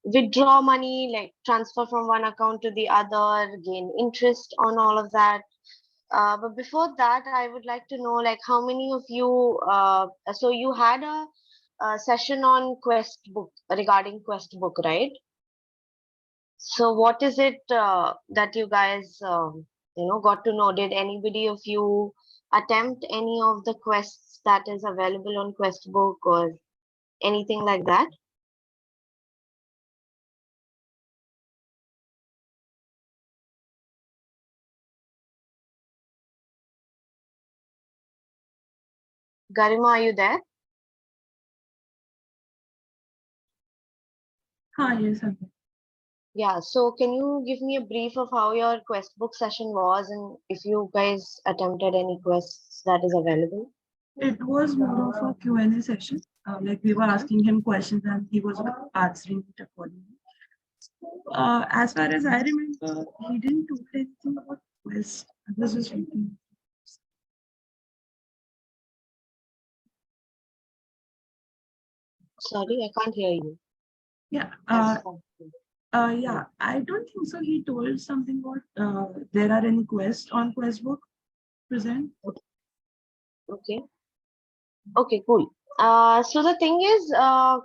withdraw money, like transfer from one account to the other, gain interest on all of that. But before that, I would like to know, like, how many of you, so you had a session on Quest book regarding Quest book, right? So what is it that you guys, got to know? Did anybody of you attempt any of the quests that is available on Quest book or anything like that? Garima, are you there? Hi, yes, I'm there. Yeah, so can you give me a brief of how your quest book session was and if you guys attempted any quests that is available? It was more of a Q&A session. Like we were asking him questions and he was answering it accordingly. As far as I remember, he didn't do anything about Quest. I was just reading. Sorry, I can't hear you. Yeah. That's fine. Yeah. I don't think so. He told something about there are any quests on Quest book present. Okay. Okay, cool. So the thing is,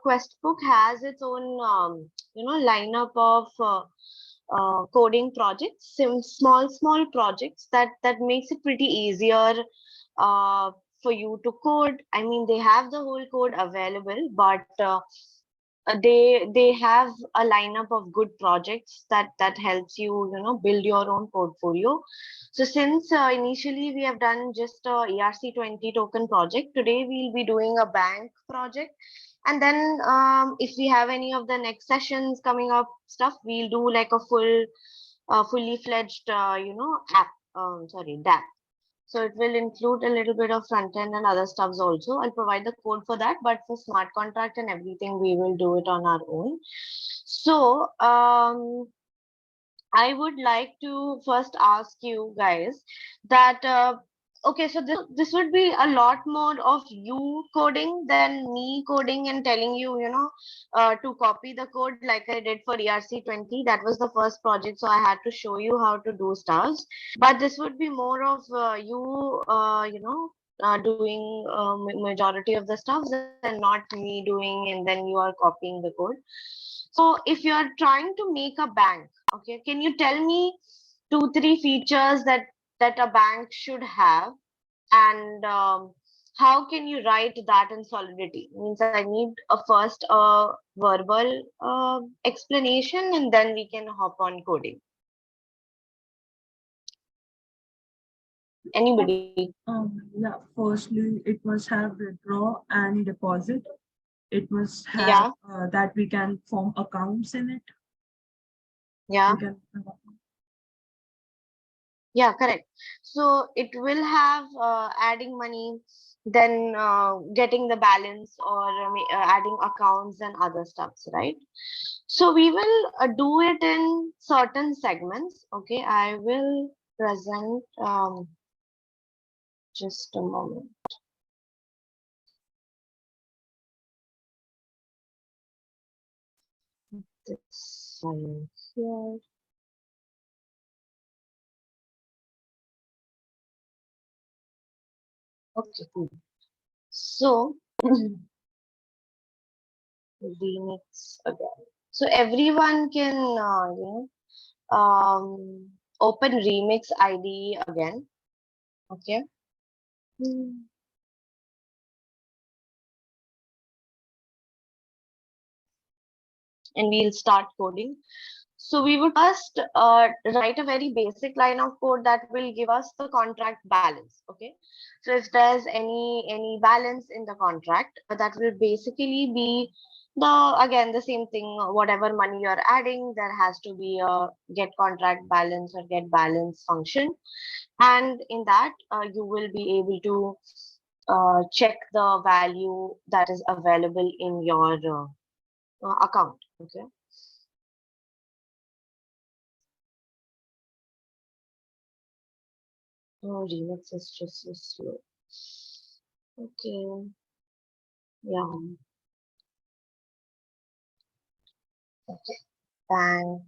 Questbook has its own, lineup of coding projects, small projects that makes it pretty easier uh, for you to code. I mean, they have the whole code available, but they have a lineup of good projects that helps you build your own portfolio. So since initially we have done just a ERC20 token project, today we'll be doing a bank project, and then if we have any of the next sessions coming up stuff, we'll do like a fully fledged app, sorry, DApp. So it will include a little bit of front end and other stuffs also. I'll provide the code for that, but for smart contract and everything, we will do it on our own. So I would like to first ask you guys that okay, so this would be a lot more of you coding than me coding and telling you, to copy the code like I did for ERC20. That was the first project, so I had to show you how to do stuff. But this would be more of you, doing majority of the stuff and not me doing, and then you are copying the code. So if you are trying to make a bank, okay, can you tell me two, three features that a bank should have, and how can you write that in Solidity? Means I need a first verbal explanation, and then we can hop on coding. Anybody? Yeah. Firstly, it must have withdraw and deposit. It must have Yeah, that we can form accounts in it. yeah. We can. Yeah, correct. So it will have adding money, then getting the balance, or adding accounts and other stuffs, right? So we will do it in certain segments. Okay, I will present just a moment. This one here. Okay, cool. So remix again. So everyone can open remix ID again. Okay. Hmm. And we'll start coding. So we would first write a very basic line of code that will give us the contract balance. Okay. So if there's any balance in the contract, that will basically be again the same thing. Whatever money you're adding, there has to be a get contract balance or get balance function, and in that you will be able to check the value that is available in your account. Okay. Oh, Remix is just so slow. Okay. Yeah. Okay. Bank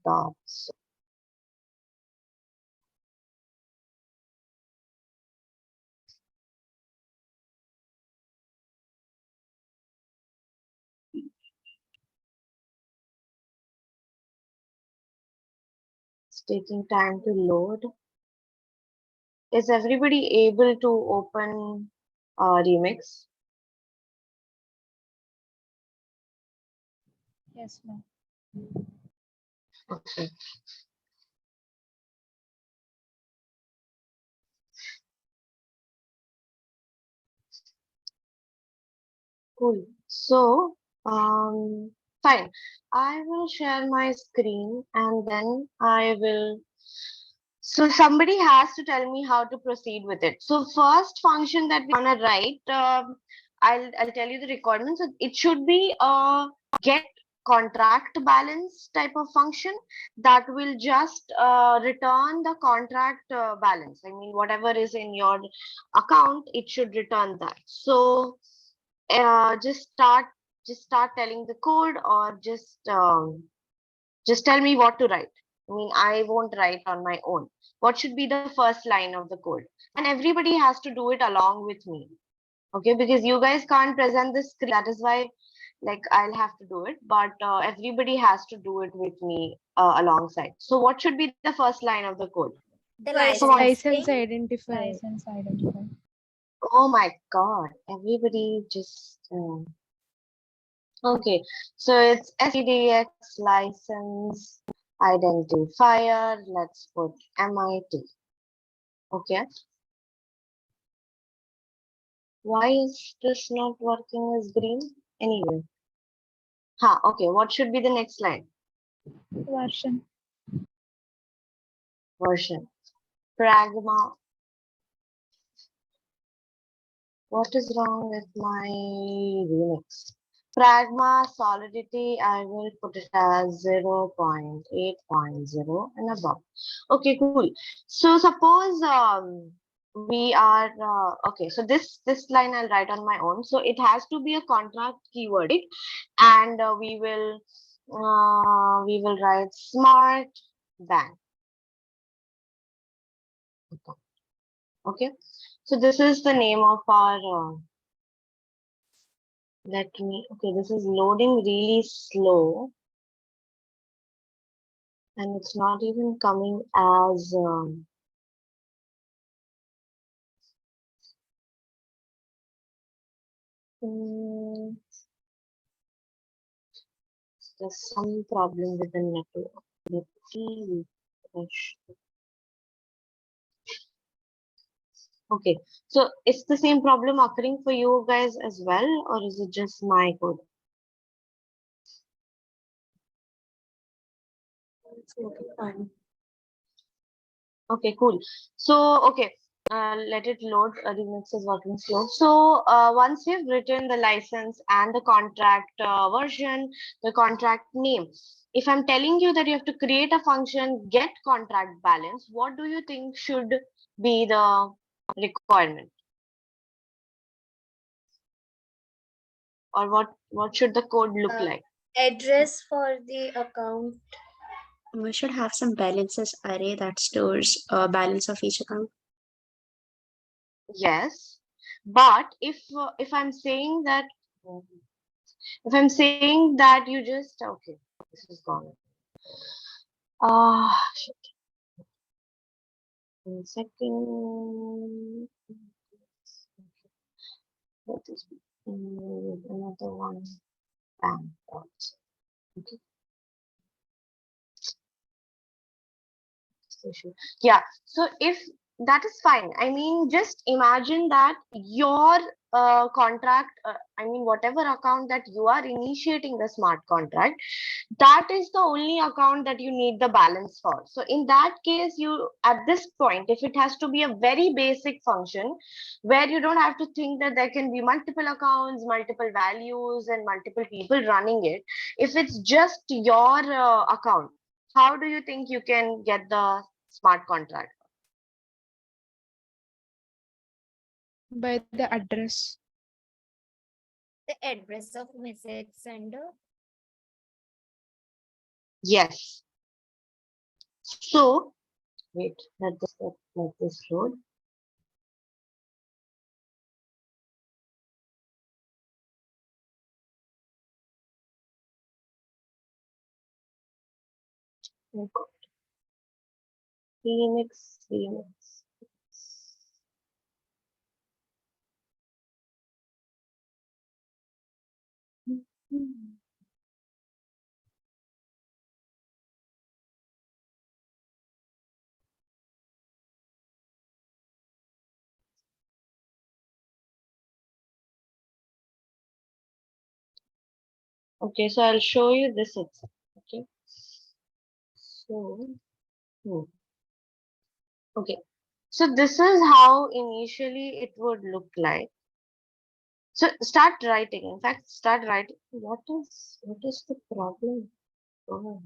docs. It's taking time to load. Is everybody able to open Remix? Yes, ma'am. Okay. Cool. So, fine. I will share my screen and then I will. So somebody has to tell me how to proceed with it. So first function that we're gonna write, I'll tell you the requirements. It should be a get contract balance type of function that will just return the contract balance. I mean, whatever is in your account, it should return that. So uh, just start just start telling the code, or just tell me what to write. I mean, I won't write on my own. What should be the first line of the code? And everybody has to do it along with me. Okay, because you guys can't present the screen. That is why, like, I'll have to do it, but everybody has to do it with me alongside. So what should be the first line of the code? The Come on. License licensing. identifier. License identifier. Oh my God. Everybody just okay. So it's SPDX license identifier. Let's put MIT. Okay. Why is this not working as green? Anyway. Okay. What should be the next line? Version. Version. Pragma. What is wrong with my Remix? Pragma solidity, I will put it as 0.8.0 and above. Okay, cool. So suppose we are okay. So this line I'll write on my own. So it has to be a contract keyword, right? And we will write smart bank. Okay. So this is the name of our. Okay, this is loading really slow and it's not even coming as mm, there's some problem with the network. Let's see. Refresh. Okay, so is the same problem occurring for you guys as well, or is it just my code? It's working fine. Okay, cool. So, okay, let it load. Remix is working slow. So, once you've written the license and the contract version, the contract name, if I'm telling you that you have to create a function, get contract balance, what do you think should be the requirement? Or what should the code look like? Address for the account. We should have some balances array that stores balance of each account. Yes, but if I'm saying that you just okay, this is gone. Shit. 1 second. Let this be another one. Bam. Okay. Yeah. So if that is fine. I mean, just imagine that your contract, I mean, whatever account that you are initiating the smart contract, that is the only account that you need the balance for. So in that case, you at this point, if it has to be a very basic function where you don't have to think that there can be multiple accounts, multiple values, and multiple people running it, if it's just your account, how do you think you can get the smart contract? By the address. The address of message sender. Yes. So, wait, let this load. Oh God. Phoenix, Phoenix. Mhm. Okay, so I'll show you this itself. Okay. So, hmm. Okay. So this is how initially it would look like. So start writing. In fact, start writing. What is the problem? Oh,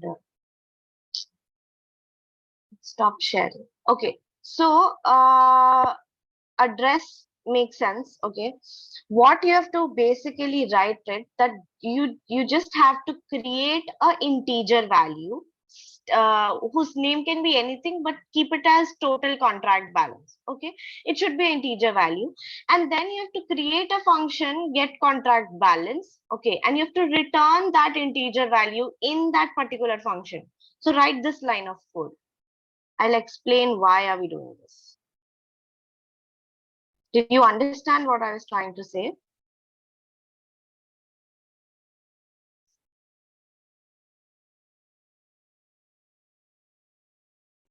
stop sharing. Okay. So address makes sense. Okay. What you have to basically write it that you just have to create a integer value whose name can be anything, but keep it as total contract balance. Okay, it should be integer value, and then you have to create a function get contract balance. Okay, and you have to return that integer value in that particular function. So write this line of code. I'll explain why are we doing this. Did you understand what I was trying to say?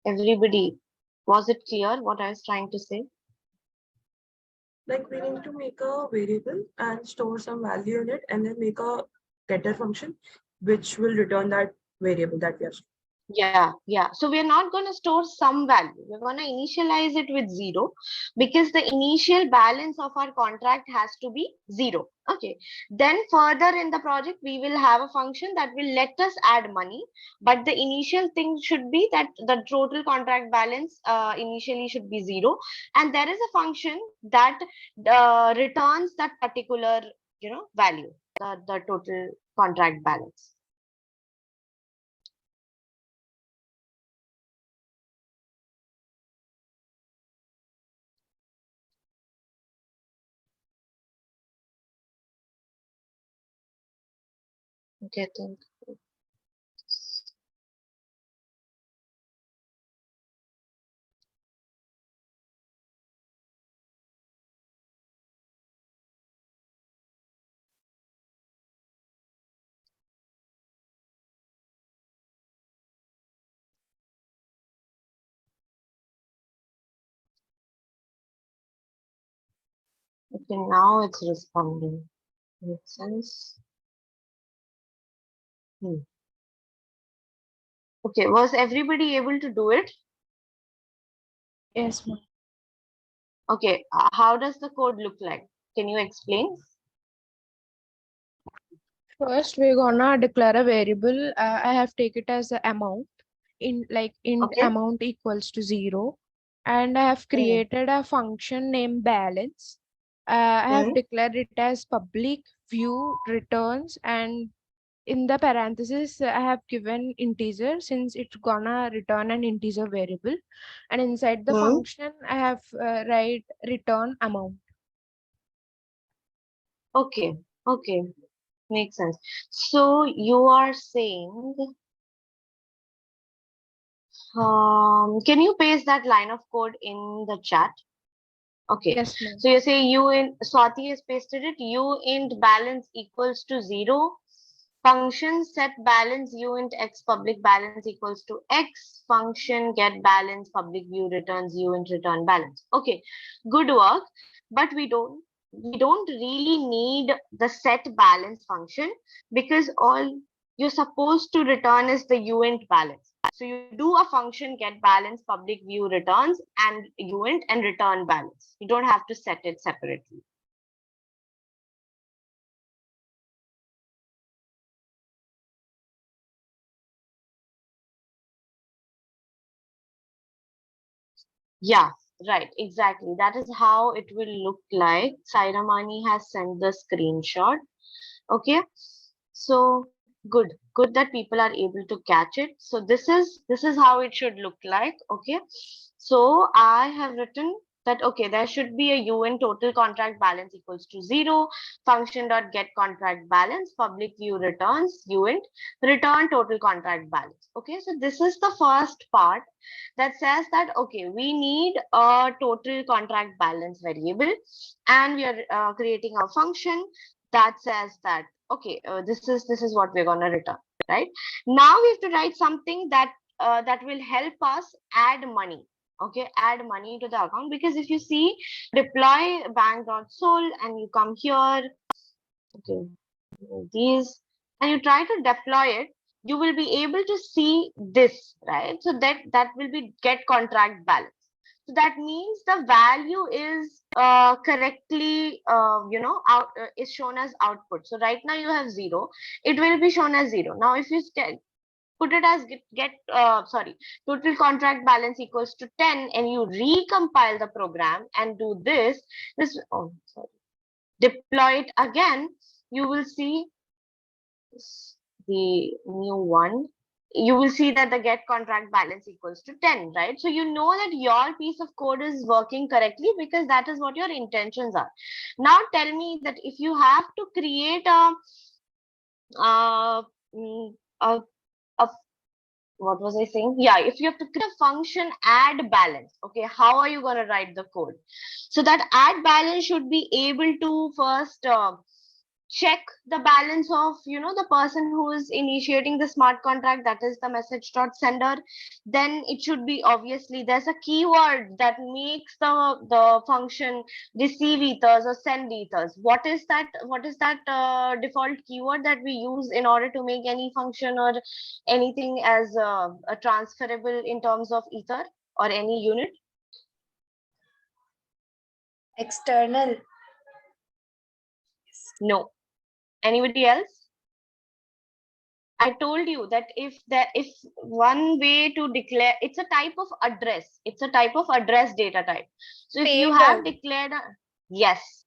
Everybody, was it clear what I was trying to say? Like we need to make a variable and store some value in it and then make a getter function which will return that variable that we have. Yeah. So we're not going to store some value. We're going to initialize it with 0 because the initial balance of our contract has to be 0. Okay. Then further in the project, we will have a function that will let us add money. But the initial thing should be that the total contract balance initially should be 0. And there is a function that returns that particular, value, the total contract balance. Okay, thank you. Okay, now it's responding. Makes sense. Hmm. Okay, was everybody able to do it? Yes, ma'am. Okay, how does the code look like? Can you explain? First, we're gonna declare a variable. I have taken it as the amount in like int Okay. amount equals to 0, and I have Hmm. created a function named balance. I have Hmm. declared it as public view returns, and in the parentheses I have given integer since it's gonna return an integer variable, and inside the Hmm. function I have write return amount. Okay. Okay. Makes sense. So you are saying, can you paste that line of code in the chat? Okay. Yes, ma'am. So you say you in Swati has pasted it. U int balance equals to 0. Function set balance u int x public balance equals to x. Function get balance public view returns u int return balance. Okay, good work. But we don't really need the set balance function because all you're supposed to return is the uint balance. So you do a function get balance public view returns and uint and return balance. You don't have to set it separately. Yeah, right, exactly. That is how it will look like. Sairamani has sent the screenshot. Okay, so Good that people are able to catch it. So this is how it should look like. Okay, so I have written that, okay, there should be a UN total contract balance equals to 0, function dot get contract balance, public view returns UN return total contract balance. Okay, so this is the first part that says that, okay, we need a total contract balance variable, and we are creating a function that says that, okay, this is what we're going to return, right? Now we have to write something that that will help us add money. Okay, add money to the account, because if you see deploy bank.sol and you come here, okay, these, and you try to deploy it, you will be able to see this, right? So that will be get contract balance. So that means the value is correctly, out is shown as output. So right now you have 0, it will be shown as 0. Now if you put it as sorry, total contract balance equals to 10, and you recompile the program and do this, oh sorry, deploy it again, you will see the new one. You will see that the get contract balance equals to 10, right? So you know that your piece of code is working correctly, because that is what your intentions are. Now tell me that if you have to create uh, mm, a, a what was I saying? Yeah, if you have to create a function add balance, okay, how are you going to write the code? So that add balance should be able to first check the balance of, the person who is initiating the smart contract, that is the message dot sender. Then it should be, obviously there's a keyword that makes the function receive ethers or send ethers. What is that default keyword that we use in order to make any function or anything as a transferable in terms of ether or any unit? External. No. Anybody else? I told you that if one way to declare, it's a type of address. It's a type of address data type. So if you have Paid. declared yes.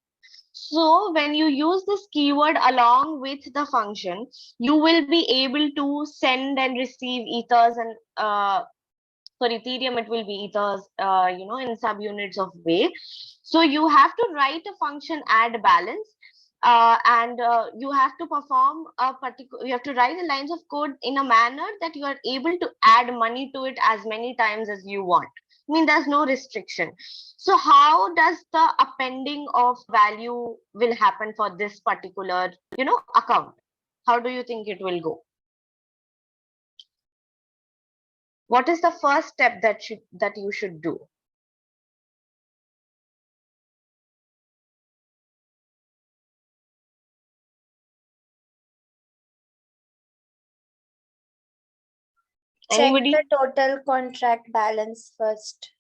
So when you use this keyword along with the function, you will be able to send and receive ethers, and for Ethereum it will be ethers, in subunits of way. So you have to write a function add balance, and you have to perform a particular, you have to write the lines of code in a manner that you are able to add money to it as many times as you want. I mean, there's no restriction. So how does the appending of value will happen for this particular, account? How do you think it will go? What is the first step that you should do? Check Anybody? the total contract balance first.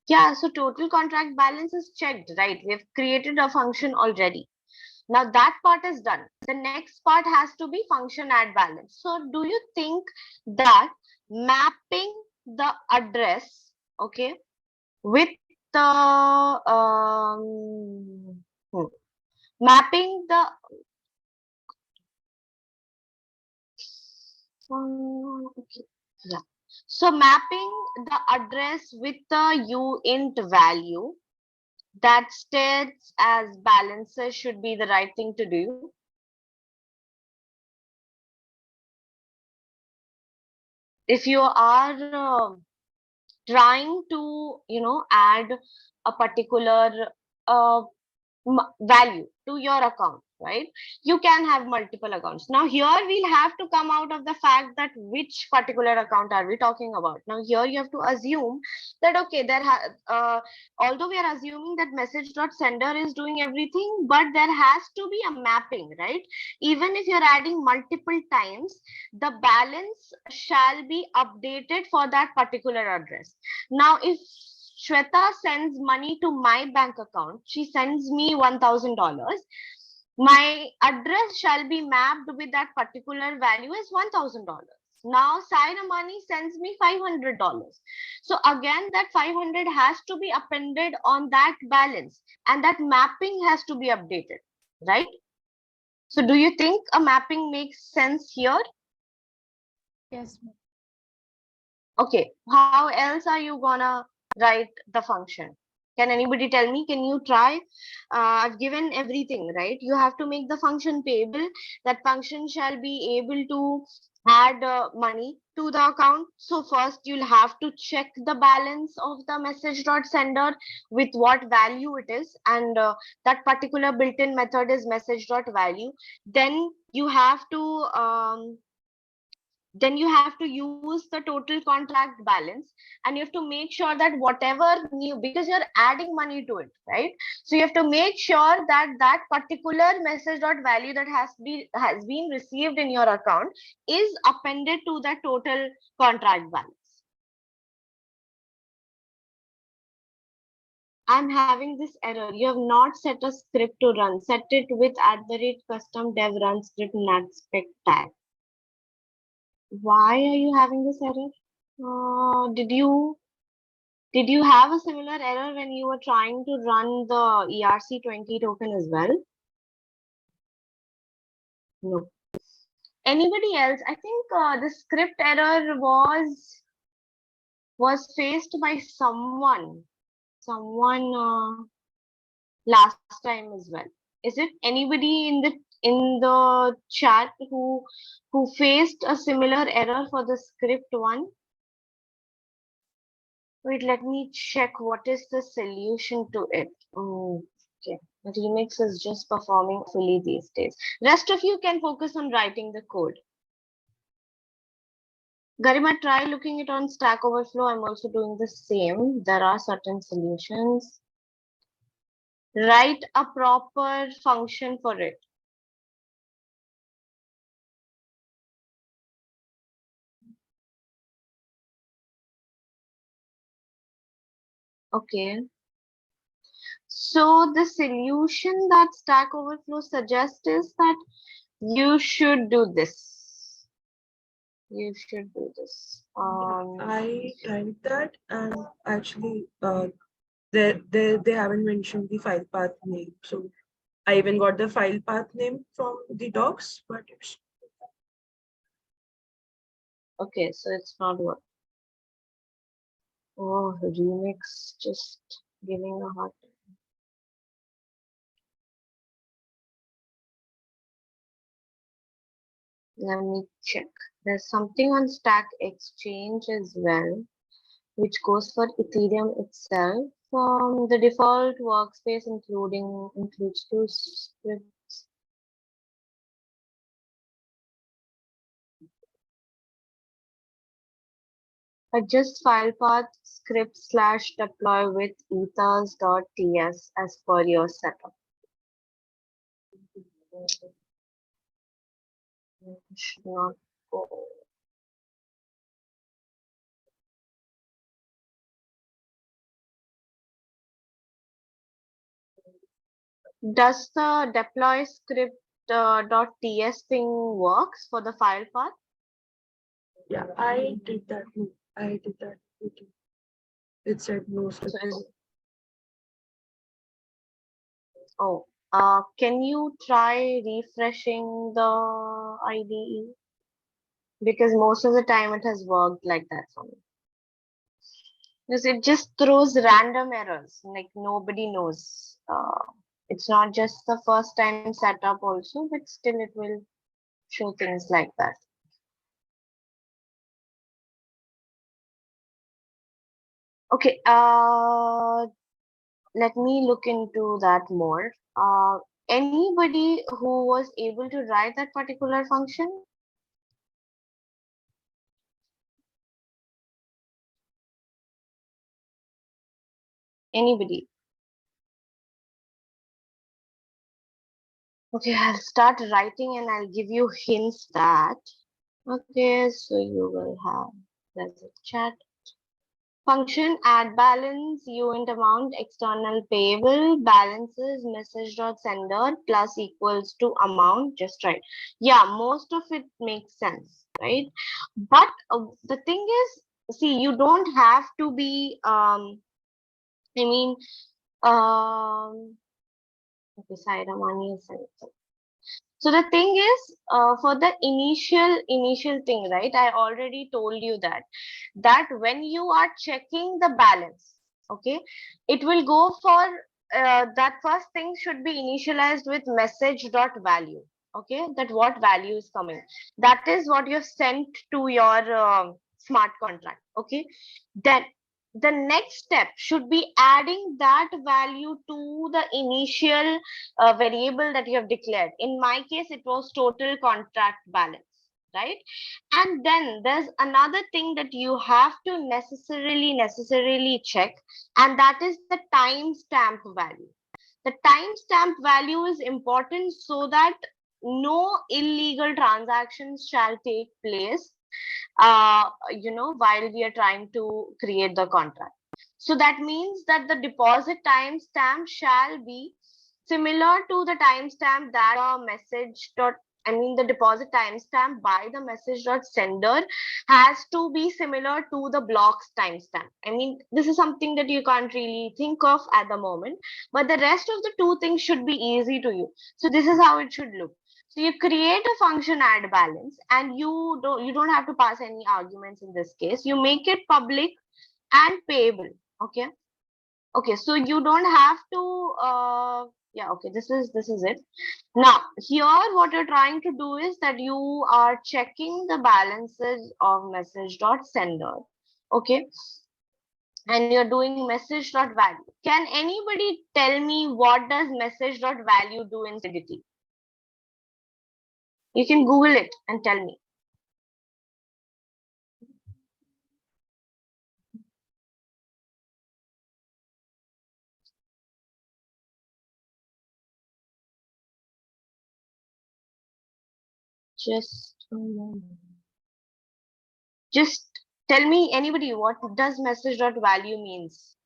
Yeah, so total contract balance is checked, right? We've created a function already. Now that part is done. The next part has to be function add balance. So do you think that mapping the address, okay, with the hmm, mapping the okay, yeah. So mapping the address with the uint value that states as balances should be the right thing to do. If you are trying to, add a particular value to your account, right? You can have multiple accounts. Now here we'll have to come out of the fact that which particular account are we talking about. Now here you have to assume that, okay, although we are assuming that message dot sender is doing everything, but there has to be a mapping, right? Even if you're adding multiple times, the balance shall be updated for that particular address. Now if Shweta sends money to my bank account, she sends me $1,000. My address shall be mapped with that particular value as $1,000. Now Saina Money sends me $500. So again, that 500 has to be appended on that balance, and that mapping has to be updated, right? So do you think a mapping makes sense here? Yes, ma'am. Okay, how else are you gonna write the function? Can anybody tell me? Can you try? I've given everything, right? You have to make the function payable. That function shall be able to add money to the account. So first you'll have to check the balance of the message dot sender with what value it is, and that particular built-in method is message dot value. Then you have to use the total contract balance, and you have to make sure that whatever new, because you're adding money to it, right? So you have to make sure that that particular message dot value that has been received in your account is appended to the total contract balance. I'm having this error. You have not set a script to run. Set it with @custom dev run script natspec tag. Why are you having this error? Did you have a similar error when you were trying to run the ERC20 token as well? No. Anybody else? I think the script error was faced by someone last time as well. Is it anybody in the chat who faced a similar error for the script one? Wait, let me check what is the solution to it. Okay, Remix is just performing fully these days. Rest of you can focus on writing the code. Garima, try looking it on Stack Overflow. I'm also doing the same. There are certain solutions. Write a proper function for it. Okay. So the solution that Stack Overflow suggests is that you should do this. You should do this. I tried that, and actually, they haven't mentioned the file path name. So I even got the file path name from the docs, but it's Okay, so it's not what. Oh, Remix just giving a hard time. Let me check. There's something on Stack Exchange as well, which goes for Ethereum itself. The default workspace includes two scripts. Adjust file path script / deploy with ethers.ts as per your setup. Should not go. Does the deploy script .ts thing works for the file path? yeah, I did that. I did that. It said no script. Oh, can you try refreshing the IDE? Because most of the time it has worked like that for me. Because it just throws random errors, like nobody knows. It's not just the first time setup also, but still it will show things like that. Okay, let me look into that more. Anybody who was able to write that particular function? Anybody? Okay, I'll start writing and I'll give you hints that. Okay, so you will have, there's a chat. Function add balance, uint amount, external payable, balances, message dot sender plus equals to amount, just right. Yeah, most of it makes sense, right? But the thing is, see, you don't have to be, I mean, okay, Saira Mani is So the thing is, for the initial thing, right? I already told you that when you are checking the balance, okay, it will go for that first thing should be initialized with message dot value. Okay, that what value is coming. That is what you've sent to your smart contract. Okay, then the next step should be adding that value to the initial variable that you have declared. In my case, it was total contract balance, right? And then there's another thing that you have to necessarily check, and that is the timestamp value. The timestamp value is important so that no illegal transactions shall take place, while we are trying to create the contract. So that means that the deposit timestamp shall be similar to the timestamp that a message dot the deposit timestamp by the message dot sender has to be similar to the block's timestamp. This is something that you can't really think of at the moment, but the rest of the two things should be easy to you. So this is how it should look. So you create a function add balance, and you don't have to pass any arguments in this case. You make it public and payable. Okay. Okay, so you don't have to yeah, okay, this is it. Now here what you're trying to do is that you are checking the balances of message dot sender. Okay, and you're doing message dot value. Can anybody tell me what does message dot value do in Solidity? You can Google it and tell me. Just a moment. Just tell me, anybody, what does message dot value means?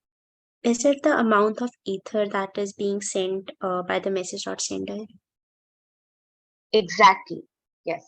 Is it the amount of ether that is being sent by the message dot sender? Exactly. Yes.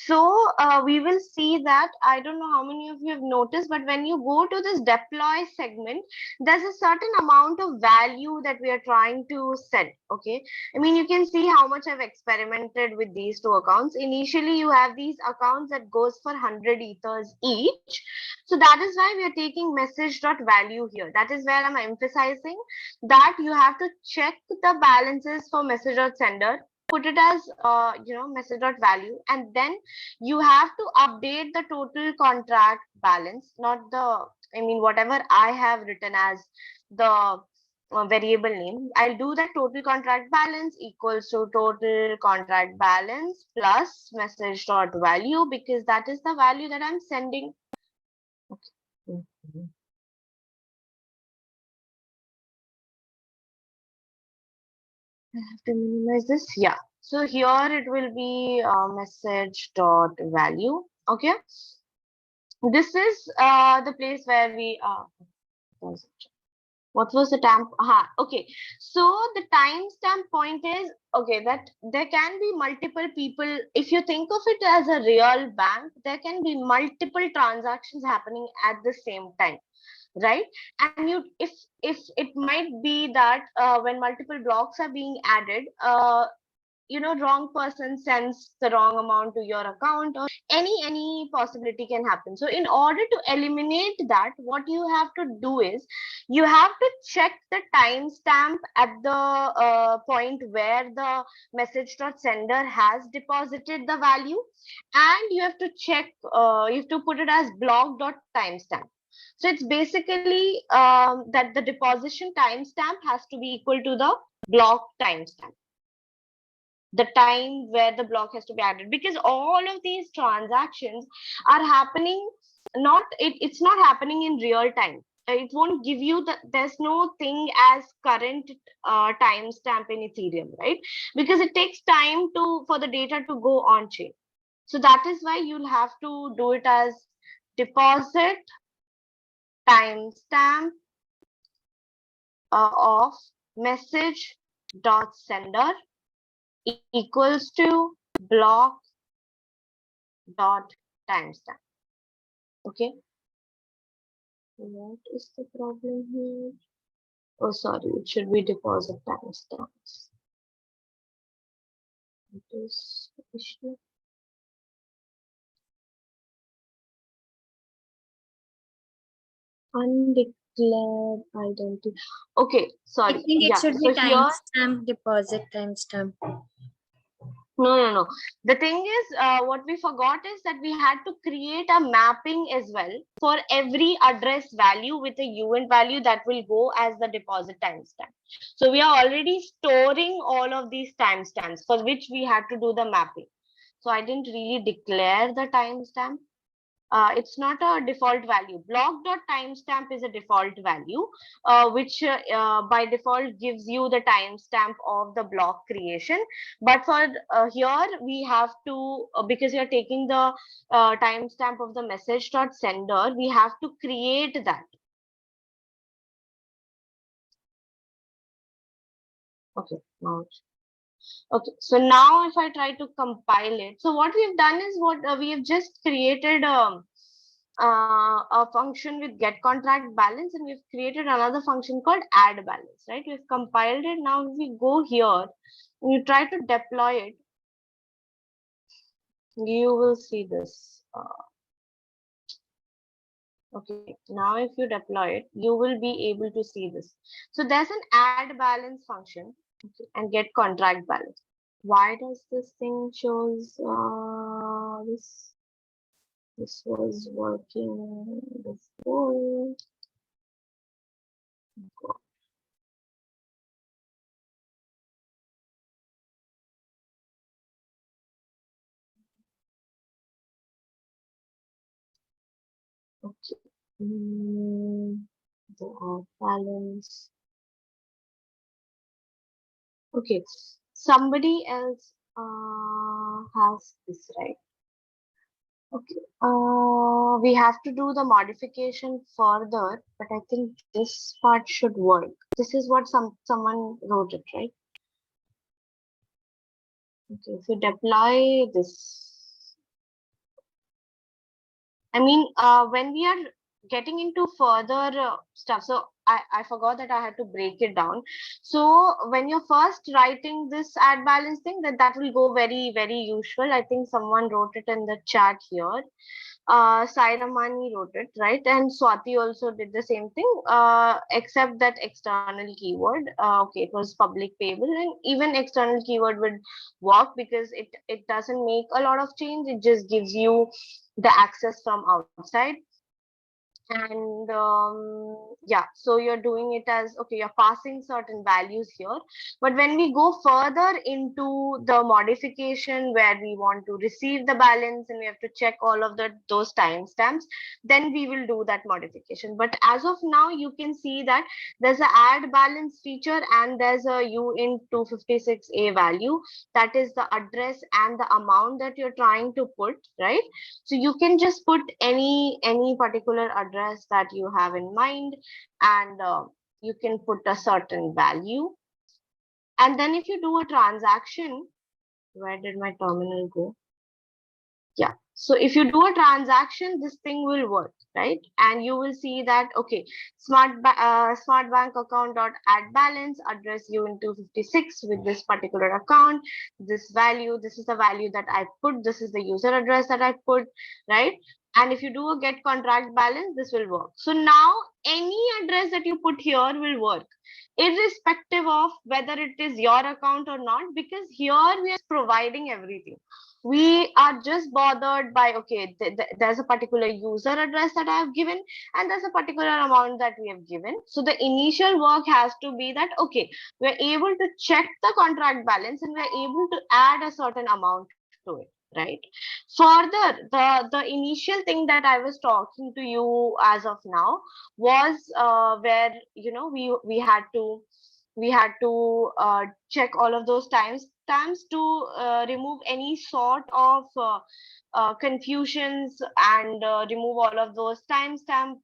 So we will see that. I don't know how many of you have noticed, but when you go to this deploy segment, there's a certain amount of value that we are trying to set. Okay. You can see how much I've experimented with these two accounts. Initially, you have these accounts that goes for 100 ethers each. So that is why we are taking message dot value here. That is where I'm emphasizing that you have to check the balances for message dot sender, put it as message dot value, and then you have to update the total contract balance, not the whatever I have written as the variable name. I'll do that total contract balance equals to total contract balance plus message dot value, because that is the value that I'm sending. Okay. I have to minimize this. Yeah. So here it will be message dot value. Okay. This is the place where we what was the time? Okay. So the timestamp point is okay that there can be multiple people. If you think of it as a real bank, there can be multiple transactions happening at the same time, right? And if it might be that when multiple blocks are being added, wrong person sends the wrong amount to your account, or any possibility can happen. So in order to eliminate that, what you have to do is you have to check the timestamp at the point where the message dot sender has deposited the value, and you have to check you have to put it as block dot timestamp. So it's basically that the deposition timestamp has to be equal to the block timestamp, the time where the block has to be added, because all of these transactions are happening, it's not happening in real time. It won't give you there's no thing as current timestamp in Ethereum, right? Because it takes time for the data to go on chain. So that is why you'll have to do it as deposit timestamp of message dot sender equals to block dot timestamp. Okay. What is the problem here? Oh, sorry, it should be deposit timestamps. It is issue. Undeclared identity. Okay, I sorry. think it Yeah. should So be here, timestamp, deposit timestamp. no. The thing is, what we forgot is that we had to create a mapping as well for every address value with a UN value that will go as the deposit timestamp. So we are already storing all of these timestamps for which we had to do the mapping. So I didn't really declare the timestamp. It's not a default value. Block.timestamp is a default value, which by default gives you the timestamp of the block creation. But for here, we have to, because you're taking the timestamp of the message.sender, we have to create that. Okay, now okay, so now if I try to compile it, so what we've done is what we have just created a function with get contract balance, and we've created another function called add balance, right? We've compiled it. Now if we go here and you try to deploy it, you will see this. Okay, now if you deploy it, you will be able to see this. So there's an add balance function, okay, and get contract balance. Why does this thing shows this was working before? Okay. The add balance. Okay, somebody else has this, right? Okay. We have to do the modification further, but I think this part should work. This is what someone wrote it, right? Okay, if you deploy this, I mean, when we are getting into further stuff, so I forgot that I had to break it down. So when you're first writing this add balance thing, that will go very, very usual. I think someone wrote it in the chat here. Sairamani wrote it, right? And Swati also did the same thing, except that external keyword. Okay, it was public payable, and even external keyword would work because it doesn't make a lot of change. It just gives you the access from outside. And yeah, so you're doing it as okay, you're passing certain values here. But when we go further into the modification where we want to receive the balance and we have to check all of those timestamps, then we will do that modification. But as of now, you can see that there's a add balance feature and there's a uint 256a value, that is the address and the amount that you're trying to put, right? So you can just put any particular address that you have in mind, and you can put a certain value. And then if you do a transaction, where did my terminal go? Yeah. So if you do a transaction, this thing will work, right? And you will see that, okay, smart bank account dot add balance address you in 256 with this particular account, this value, this is the value that I put, this is the user address that I put, right? And if you do a get contract balance, this will work. So now any address that you put here will work, irrespective of whether it is your account or not, because here we are providing everything. We are just bothered by, okay, there's a particular user address that I have given and there's a particular amount that we have given. So the initial work has to be that, okay, we're able to check the contract balance and we're able to add a certain amount to it, right? Further, the initial thing that I was talking to you as of now was where, you know, we had to check all of those timestamps to remove any sort of confusions, and remove all of those timestamp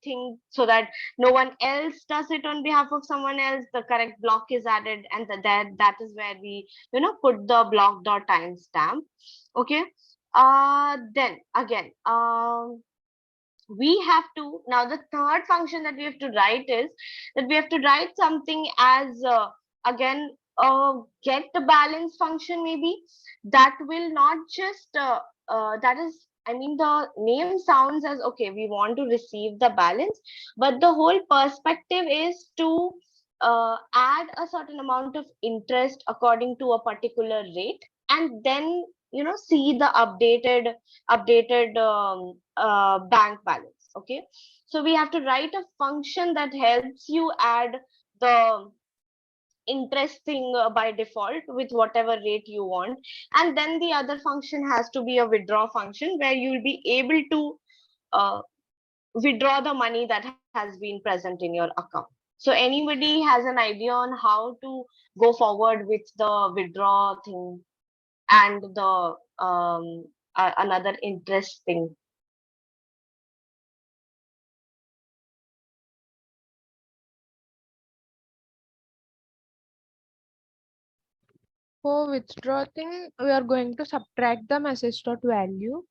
things, so that no one else does it on behalf of someone else. The correct block is added, and that is where we, you know, put the block dot timestamp. Okay. Then again, we have to, now the third function that we have to write is that we have to write something as again get the balance function, maybe that will not just that is, I mean, the name sounds as okay, we want to receive the balance, but the whole perspective is to add a certain amount of interest according to a particular rate, and then see the updated bank balance. Okay, so we have to write a function that helps you add the interesting by default with whatever rate you want, and then the other function has to be a withdraw function where you'll be able to uh, withdraw the money that has been present in your account. So anybody has an idea on how to go forward with the withdraw thing and the another interest thing? For withdraw thing, we are going to subtract the message dot value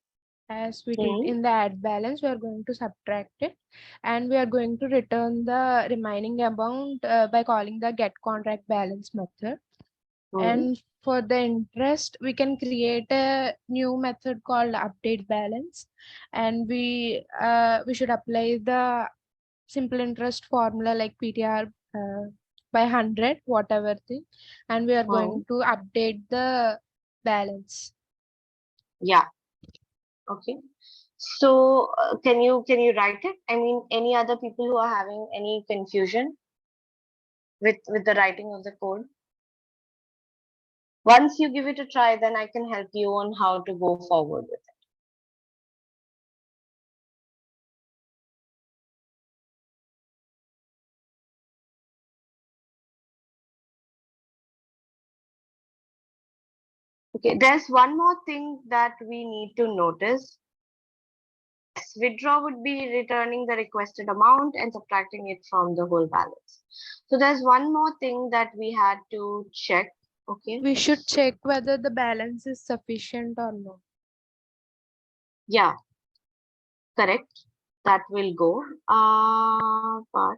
as we did Hmm. in the add balance. We are going to subtract it, and we are going to return the remaining amount by calling the get contract balance method. Hmm. And for the interest, we can create a new method called update balance, and we should apply the simple interest formula like PTR by 100, whatever thing, and we are Hmm. going to update the balance. Yeah. Okay. So can you write it? I mean, any other people who are having any confusion with the writing of the code? Once you give it a try, then I can help you on how to go forward with it. Okay, there's one more thing that we need to notice. Yes, withdraw would be returning the requested amount and subtracting it from the whole balance. So there's one more thing that we had to check. Okay. We should check whether the balance is sufficient or not. Yeah, correct. That will go. But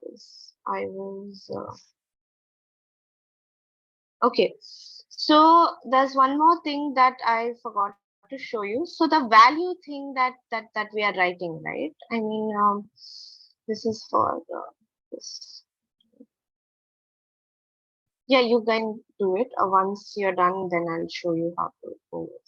this I was okay. So there's one more thing that I forgot to show you. So the value thing that we are writing, right? I mean, this is for this. Yeah, you can do it. Once you're done, then I'll show you how to go with it.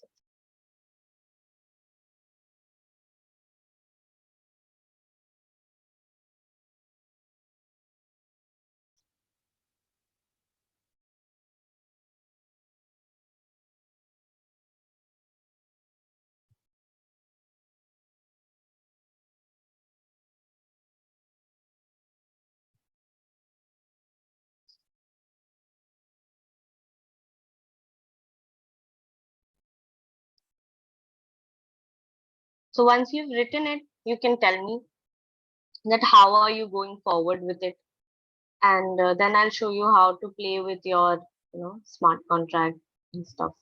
So once you've written it, you can tell me that how are you going forward with it, and then I'll show you how to play with your, smart contract and stuff.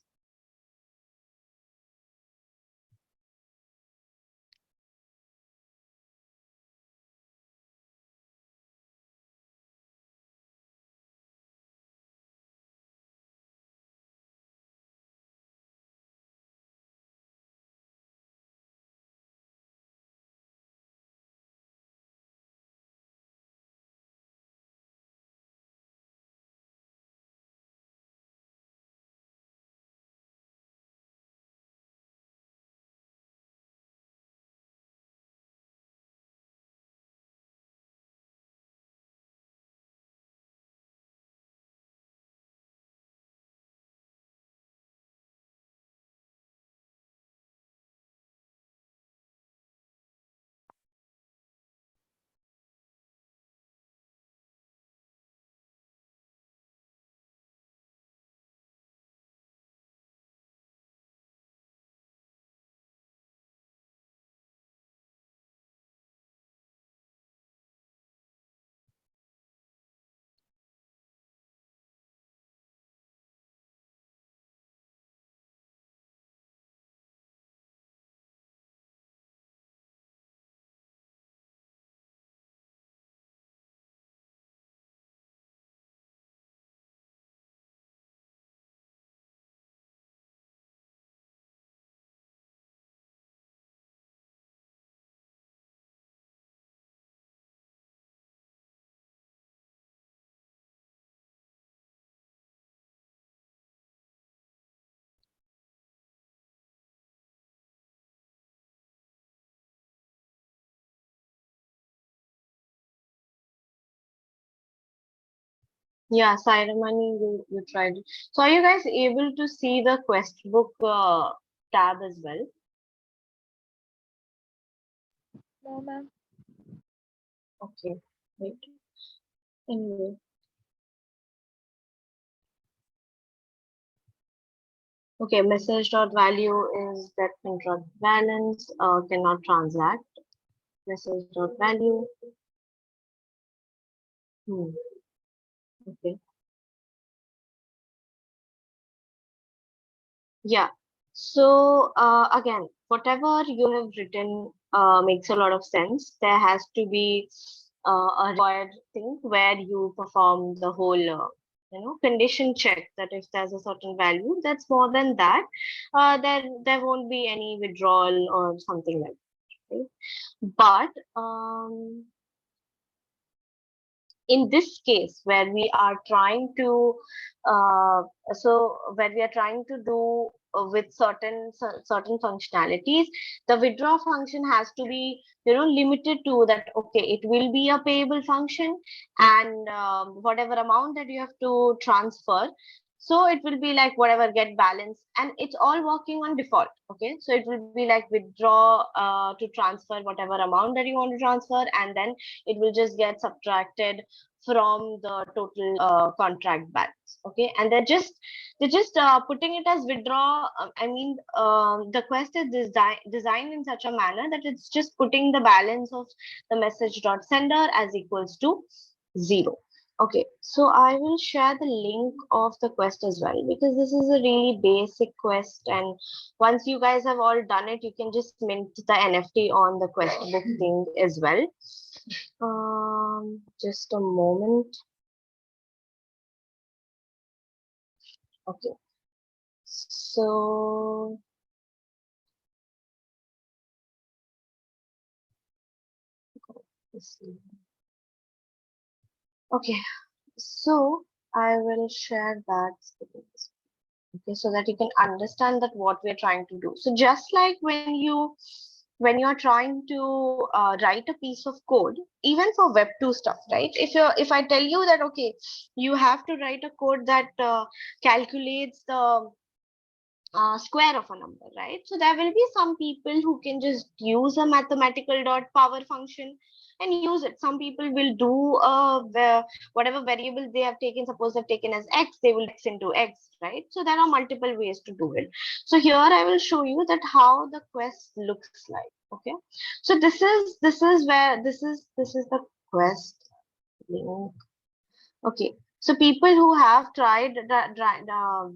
Yeah, ceremony, you tried it. So are you guys able to see the quest book tab as well? No, ma'am. Okay, wait. Anyway. Okay, message dot value is that contract balance cannot transact. Message dot value. Hmm. Okay. Yeah. So again, whatever you have written makes a lot of sense. There has to be a required thing where you perform the whole, condition check that if there's a certain value that's more than that, there won't be any withdrawal or something like that. Right? But in this case where we are trying to uh, where we are trying to do with certain functionalities, the withdraw function has to be limited to that. Okay, it will be a payable function, and whatever amount that you have to transfer, so it will be like whatever get balance, and it's all working on default. Okay, so it will be like withdraw to transfer whatever amount that you want to transfer, and then it will just get subtracted from the total contract balance. Okay, and they're just putting it as withdraw. I mean, the quest is designed in such a manner that it's just putting the balance of the message dot sender as equals to 0. Okay, so I will share the link of the quest as well, because this is a really basic quest, and once you guys have all done it, you can just mint the NFT on the quest book thing as well. Just a moment. Okay, so let's see. Okay, so I will share that. Okay, so that you can understand that what we're trying to do. So just like when you're trying to write a piece of code, even for web 2 stuff, right? If I tell you that, okay, you have to write a code that calculates the square of a number, right? So there will be some people who can just use a mathematical dot power function and use it. Some people will do whatever variable they have taken. Suppose they've taken as x, they will x into x, right? So there are multiple ways to do it. So here I will show you that how the quest looks like. Okay, so this is the quest link. Okay, so people who have tried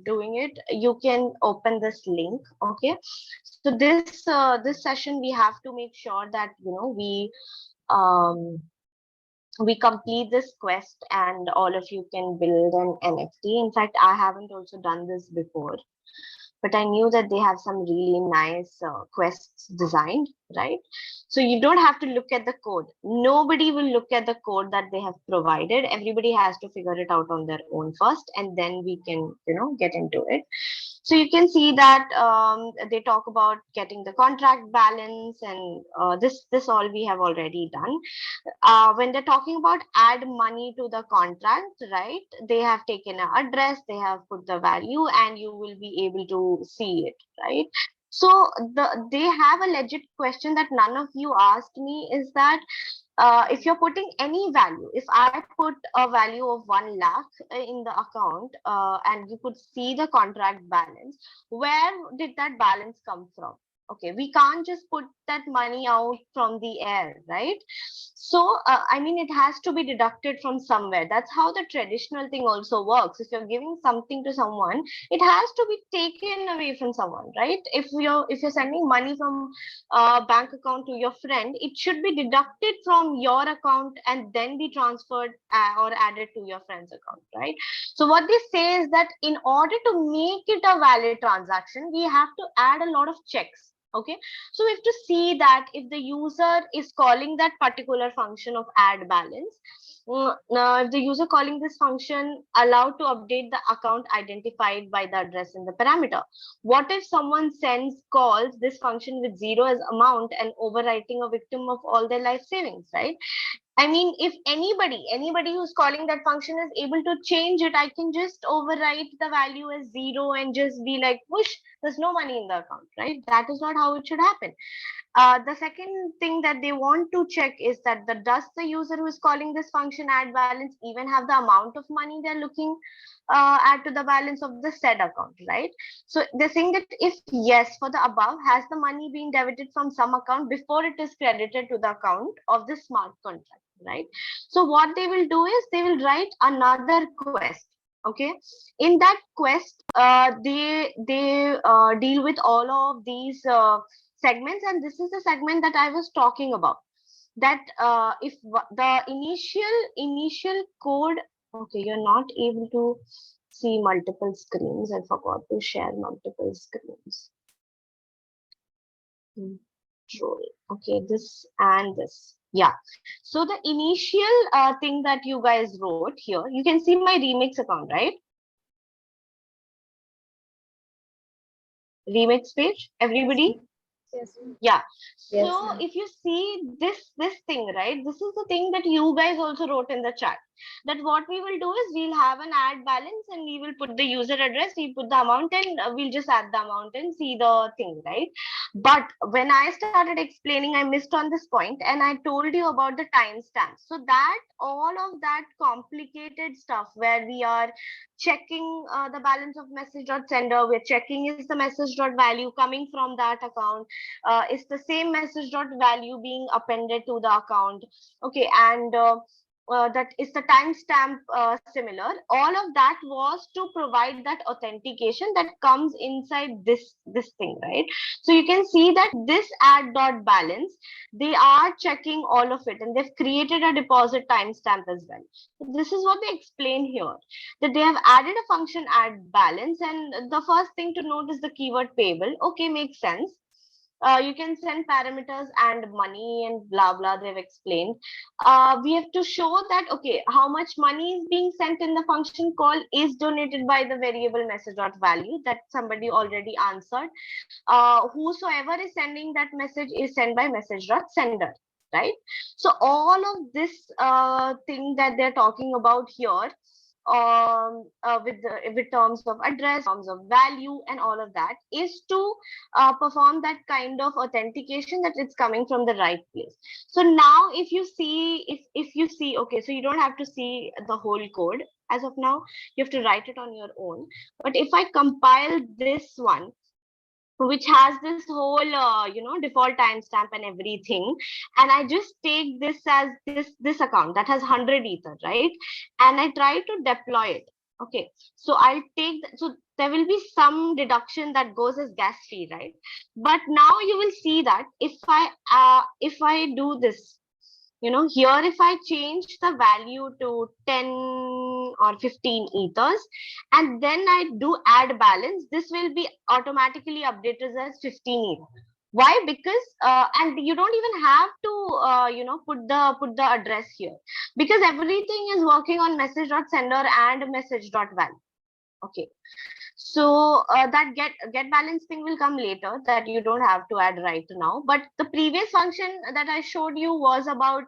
doing it, you can open this link. Okay, so this session we have to make sure that um, we complete this quest and all of you can build an NFT. In fact, I haven't also done this before, but I knew that they have some really nice quests designed, right? So you don't have to look at the code. Nobody will look at the code that they have provided. Everybody has to figure it out on their own first, and then we can, get into it. So you can see that they talk about getting the contract balance, and this all we have already done. When they're talking about add money to the contract, right? They have taken an address, they have put the value, and you will be able to see it, right? So they have a legit question that none of you asked me, is that if you're putting any value, if I put a value of 1 lakh in the account, and you could see the contract balance, where did that balance come from? Okay, we can't just put that money out from the air, right? So I mean, it has to be deducted from somewhere. That's how the traditional thing also works. If you're giving something to someone, it has to be taken away from someone, right? If you're sending money from bank account to your friend, it should be deducted from your account and then be transferred or added to your friend's account, right? So what they say is that in order to make it a valid transaction, we have to add a lot of checks. Okay, so we have to see that if the user is calling that particular function of add balance, Now, if the user calling this function allowed to update the account identified by the address in the parameter. What if someone calls this function with zero as amount and overwriting a victim of all their life savings, right? I mean, if anybody who's calling that function is able to change it, I can just overwrite the value as zero and just be like, whoosh, there's no money in the account, right? That is not how it should happen. The second thing that they want to check is that does the user who is calling this function add balance even have the amount of money they're looking add to the balance of the said account, right? So they're saying that if yes for the above, has the money been debited from some account before it is credited to the account of the smart contract, right? So what they will do is they will write another quest. Okay, in that quest, they deal with all of these segments, and this is the segment that I was talking about. That if the initial code, okay, you're not able to see multiple screens. I forgot to share multiple screens. Control. Okay, this and this. Yeah. So the initial thing that you guys wrote here, you can see my remix account, right? Remix page, everybody. Yes. Yeah. Yes, So ma'am. if you see this thing, right, this is the thing that you guys also wrote in the chat. That what we will do is we'll have an add balance and we will put the user address, we put the amount, and we'll just add the amount and see the thing, right? But when I started explaining, I missed on this point and I told you about the timestamps. So that all of that complicated stuff where we are checking the balance of message dot sender, we're checking is the message dot value coming from that account, is the same message dot value being appended to the account, okay, and that is the timestamp similar. All of that was to provide that authentication that comes inside this thing, right? So you can see that this add dot balance, they are checking all of it and they've created a deposit timestamp as well. So this is what they explain here, that they have added a function add balance, and the first thing to note is the keyword payable. Okay, makes sense. You can send parameters and money and blah blah, they've explained. We have to show that, okay, how much money is being sent in the function call is donated by the variable message dot value that somebody already answered. Whosoever is sending that message is sent by message dot sender, right? So all of this thing that they're talking about here, with terms of address, terms of value, and all of that, is to perform that kind of authentication that it's coming from the right place. So now, if you see, if you see, okay, so you don't have to see the whole code as of now. You have to write it on your own. But if I compile this one, which has this whole default timestamp and everything, and I just take this as this account that has 100 ether, right, and I try to deploy it. Okay, so I'll take so there will be some deduction that goes as gas fee, right? But now you will see that if I do this, here, if I change the value to 10 or 15 ethers, and then I do add balance, this will be automatically updated as 15 ether. Why? Because and you don't even have to put the address here, because everything is working on message dot sender and message dot value. Okay, so that get balance thing will come later, that you don't have to add right now. But the previous function that I showed you was about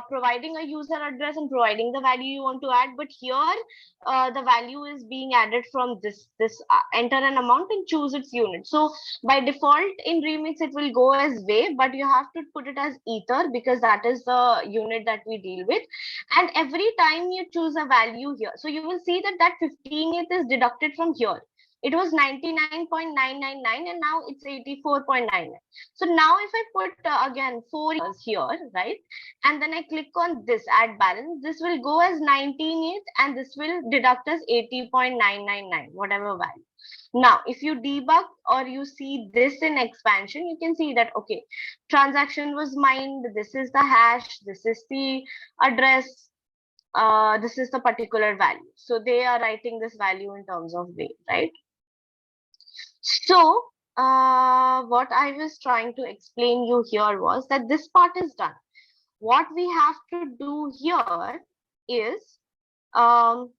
providing a user address and providing the value you want to add. But here the value is being added from this enter an amount and choose its unit. So by default in remix it will go as wave, but you have to put it as ether because that is the unit that we deal with. And every time you choose a value here, so you will see that 15th is deducted from here. It was 99.999 and now it's 84.99. So now if I put again 4 years here, right, and then I click on this add balance, this will go as 19th and this will deduct as 80.999, whatever value. Now, if you debug or you see this in expansion, you can see that, okay, transaction was mined, this is the hash, this is the address, this is the particular value. So they are writing this value in terms of weight, right? So what I was trying to explain you here was that this part is done. what we have to do here is, um,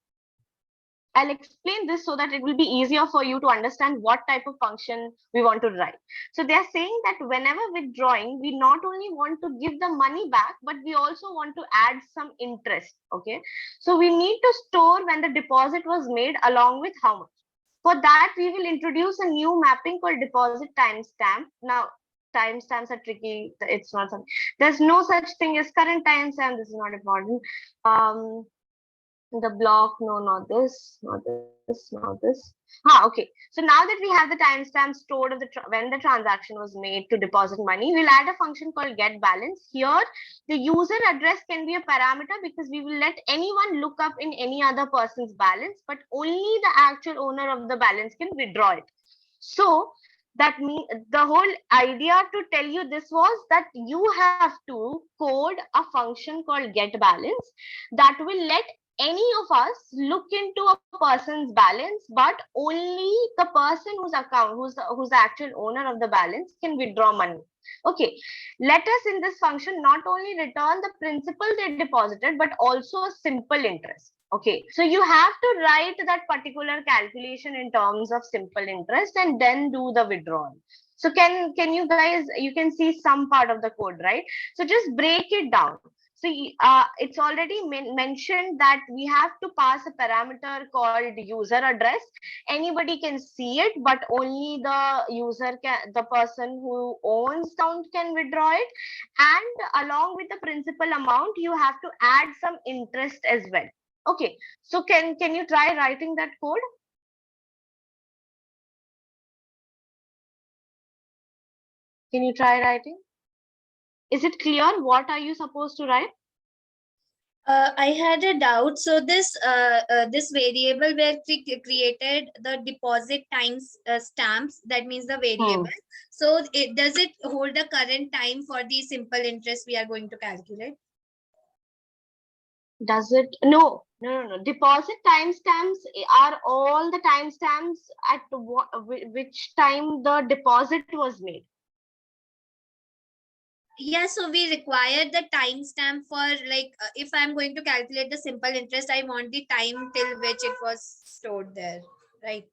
I'll explain this so that it will be easier for you to understand what type of function we want to write. So they're saying that whenever withdrawing, we not only want to give the money back, but we also want to add some interest. Okay. So we need to store when the deposit was made along with how much. For that, we will introduce a new mapping called deposit timestamp. Now, timestamps are tricky. It's not something. There's no such thing as current timestamp. This is not important. The block, no, not this, not this, not this. Okay. So now that we have the timestamp stored of when the transaction was made to deposit money, we'll add a function called get balance. Here, the user address can be a parameter because we will let anyone look up in any other person's balance, but only the actual owner of the balance can withdraw it. So that means the whole idea to tell you this was that you have to code a function called get balance that will let any of us look into a person's balance, but only the person whose account, who's the actual owner of the balance, can withdraw money. Okay, let us in this function not only return the principal they deposited, but also a simple interest. Okay, so you have to write that particular calculation in terms of simple interest and then do the withdrawal. So can you guys, you can see some part of the code, right? So just break it down. So it's already mentioned that we have to pass a parameter called user address. Anybody can see it, but only the user can, the person who owns the account can withdraw it. And along with the principal amount, you have to add some interest as well. Okay, so can you try writing that code? Can you try writing? Is it clear? What are you supposed to write? I had a doubt. So this variable where we created the deposit times stamps, that means the variable. So does it hold the current time for the simple interest we are going to calculate? Does it? No, no, no, no. Deposit timestamps are all the timestamps at which time the deposit was made. Yeah, so we require the timestamp for like if I'm going to calculate the simple interest, I want the time till which it was stored there, right?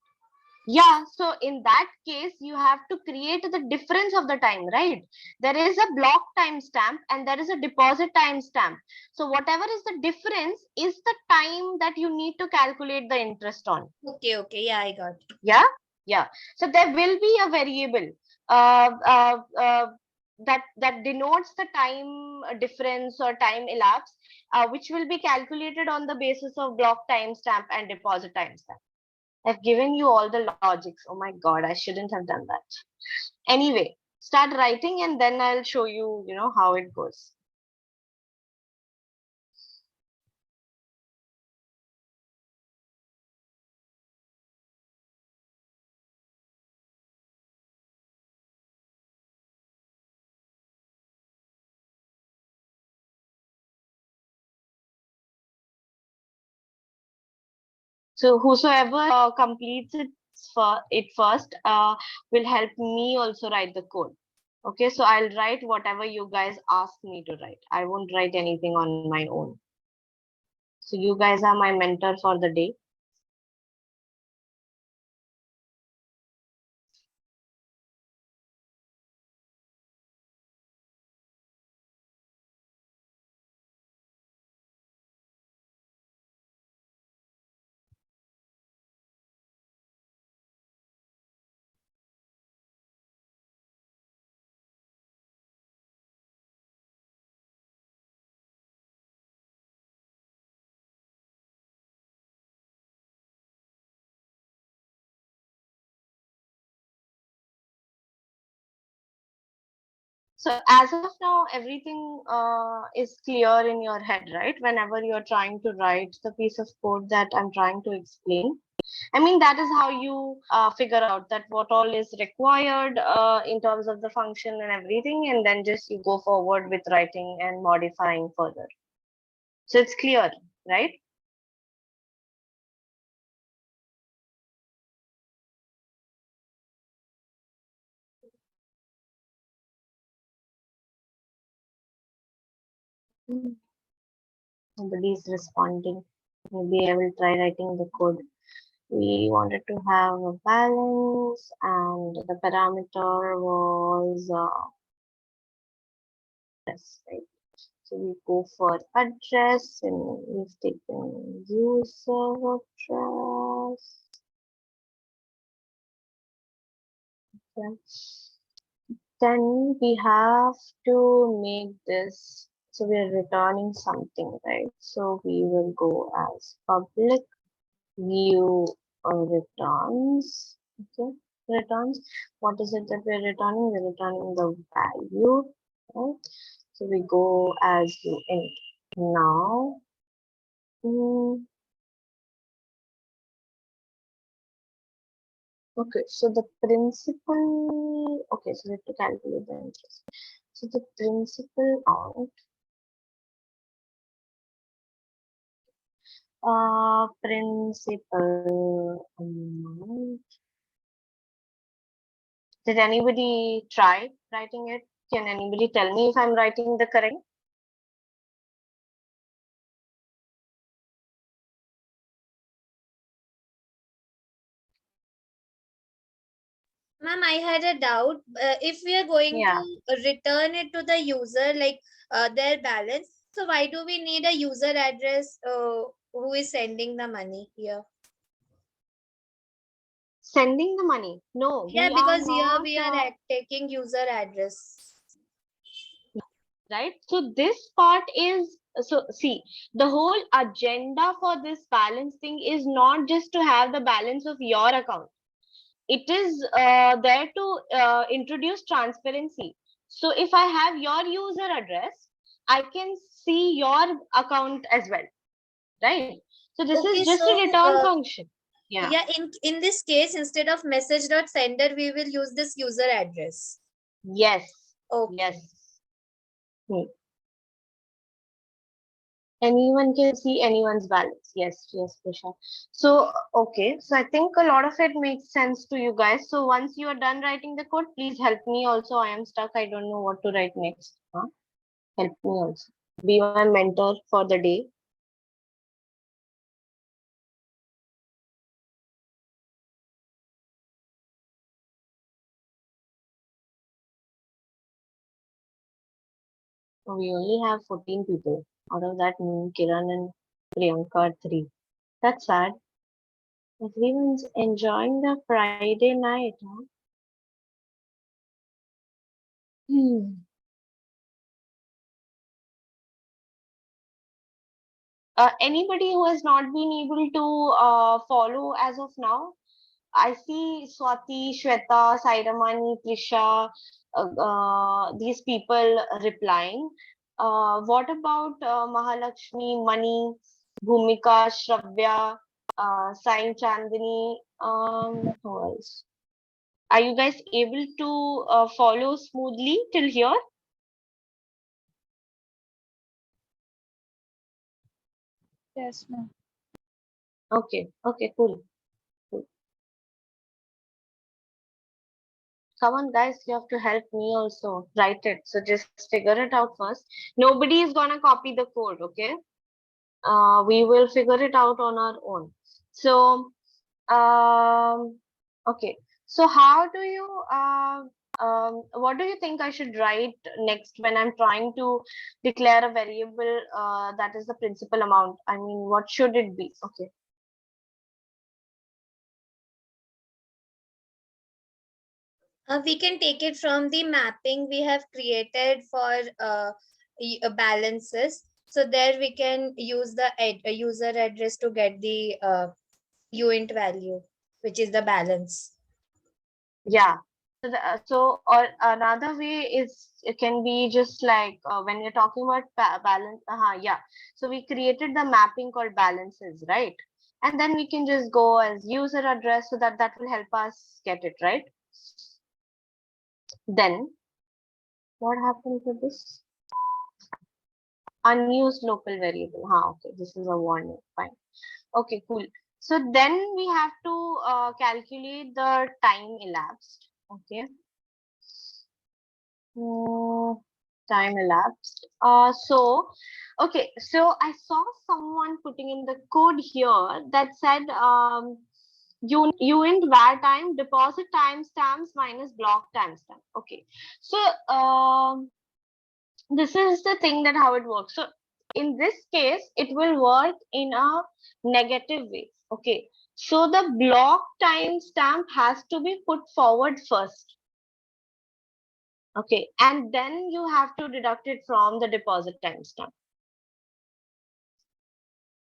Yeah, so in that case, you have to create the difference of the time, right? There is a block timestamp and there is a deposit timestamp. So whatever is the difference is the time that you need to calculate the interest on. Okay, yeah, I got it. Yeah, yeah. So there will be a variable uh, uh, uh, that denotes the time difference or time elapsed, which will be calculated on the basis of block timestamp and deposit timestamp. I've given you all the logics. Oh my God, I shouldn't have done that. Anyway, start writing and then I'll show you, how it goes. So whosoever completes it first will help me also write the code. Okay, so I'll write whatever you guys ask me to write. I won't write anything on my own. So you guys are my mentor for the day. So as of now, everything is clear in your head, right? Whenever you're trying to write the piece of code that I'm trying to explain. I mean, that is how you figure out that what all is required in terms of the function and everything, and then just you go forward with writing and modifying further. So it's clear, right? Nobody is responding. Maybe I will try writing the code. We wanted to have a balance, and the parameter was address, right? So we go for address, and we've taken user address. Okay. Then we have to make this, so we are returning something, right? So we will go as public view returns. Okay, returns. What is it that we're returning? We're returning the value, right? So we go as int. Now, okay, so the principal, okay, so we have to calculate the interest. So the principal amount, principal amount. Did anybody try writing it? Can anybody tell me if I'm writing the correct? Ma'am, I had a doubt. If we are going Yeah. to return it to the user, like their balance, so why do we need a user address who is sending the money here? Sending the money. No, Yeah, we are because here not, we are taking user address. right? So this part is, so see, the whole agenda for this balance thing is not just to have the balance of your account. It is there to introduce transparency. So if I have your user address, I can see your account as well, right? So this is Okay, just so a return function. Yeah. yeah, in this case, instead of message.sender, we will use this user address. Yes. Okay. Yes. Hmm. Anyone can see anyone's balance. Yes, yes, Prisha. So, okay. So I think a lot of it makes sense to you guys. So once you are done writing the code, please help me also. I am stuck. I don't know what to write next. Huh? Help me also. Be my mentor for the day. We only have 14 people. Out of that, me, Kiran, and Priyanka are 3. That's sad. Everyone's enjoying the Friday night, huh? Hmm. Anybody who has not been able to follow as of now? I see Swati, Shweta, Sairamani, Trisha, these people replying. What about Mahalakshmi, Mani, Bhumika, Shravya, Sai Chandani? Who else? Are you guys able to follow smoothly till here? Yes, ma'am. Okay, okay, cool. Cool. Come on, guys, you have to help me also write it. So just figure it out first. Nobody is gonna copy the code, okay? We will figure it out on our own. So, okay. So how do you, what do you think I should write next when I'm trying to declare a variable that is the principal amount? I mean, what should it be? Okay. We can take it from the mapping we have created for balances. So there we can use the user address to get the uint value, which is the balance. Yeah. So, so or another way is it can be just like when we're talking about balance. Yeah. So we created the mapping called balances, right? And then we can just go as user address so that that will help us get it right. Then what happened to this? Unused local variable. Okay. This is a warning. Fine. Okay, cool. So then we have to calculate the time elapsed. Okay. Hmm, time elapsed. Okay, so I saw someone putting in the code here that said unit var time deposit timestamps minus block timestamp. Okay, so this is the thing that how it works. So in this case, it will work in a negative way. Okay, so the block timestamp has to be put forward first. Okay, and then you have to deduct it from the deposit timestamp.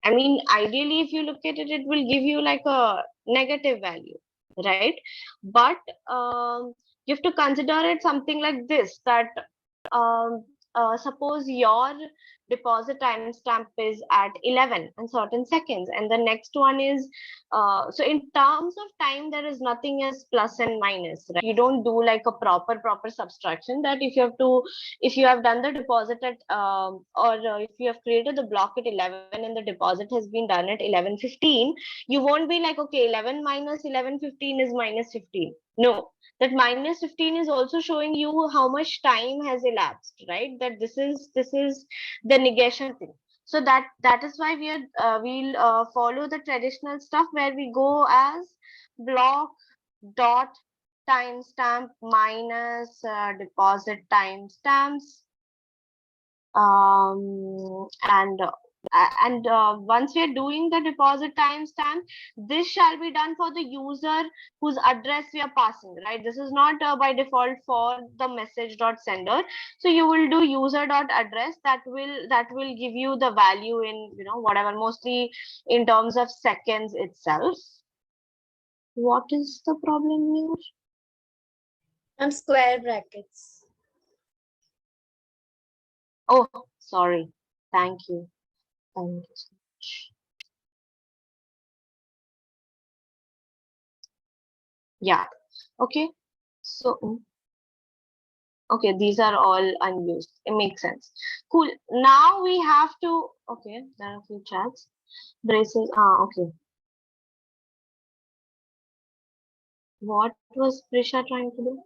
I mean, ideally, if you look at it, it will give you like a negative value, right? But you have to consider it something like this, that um, suppose your deposit timestamp is at 11 and certain seconds, and the next one is so in terms of time there is nothing as plus and minus, right? You don't do like a proper subtraction, that if you have done the deposit at or if you have created the block at 11 and the deposit has been done at 11:15, you won't be like, okay, 11 minus 11:15 is minus 15. No, that minus 15 is also showing you how much time has elapsed, right? That this is the negation thing. So that is why we'll follow the traditional stuff where we go as block dot timestamp minus deposit timestamps, and once we are doing the deposit timestamp, this shall be done for the user whose address we are passing, right? This is not by default for the message dot sender. So you will do user dot address, that will give you the value in, whatever, mostly in terms of seconds itself. What is the problem here? Square brackets. Oh, sorry. Thank you. Thank you so much. Yeah. Okay. So, okay, these are all unused. It makes sense. Cool. Now we have to, okay, there are a few chats. Braces, okay. What was Prisha trying to do?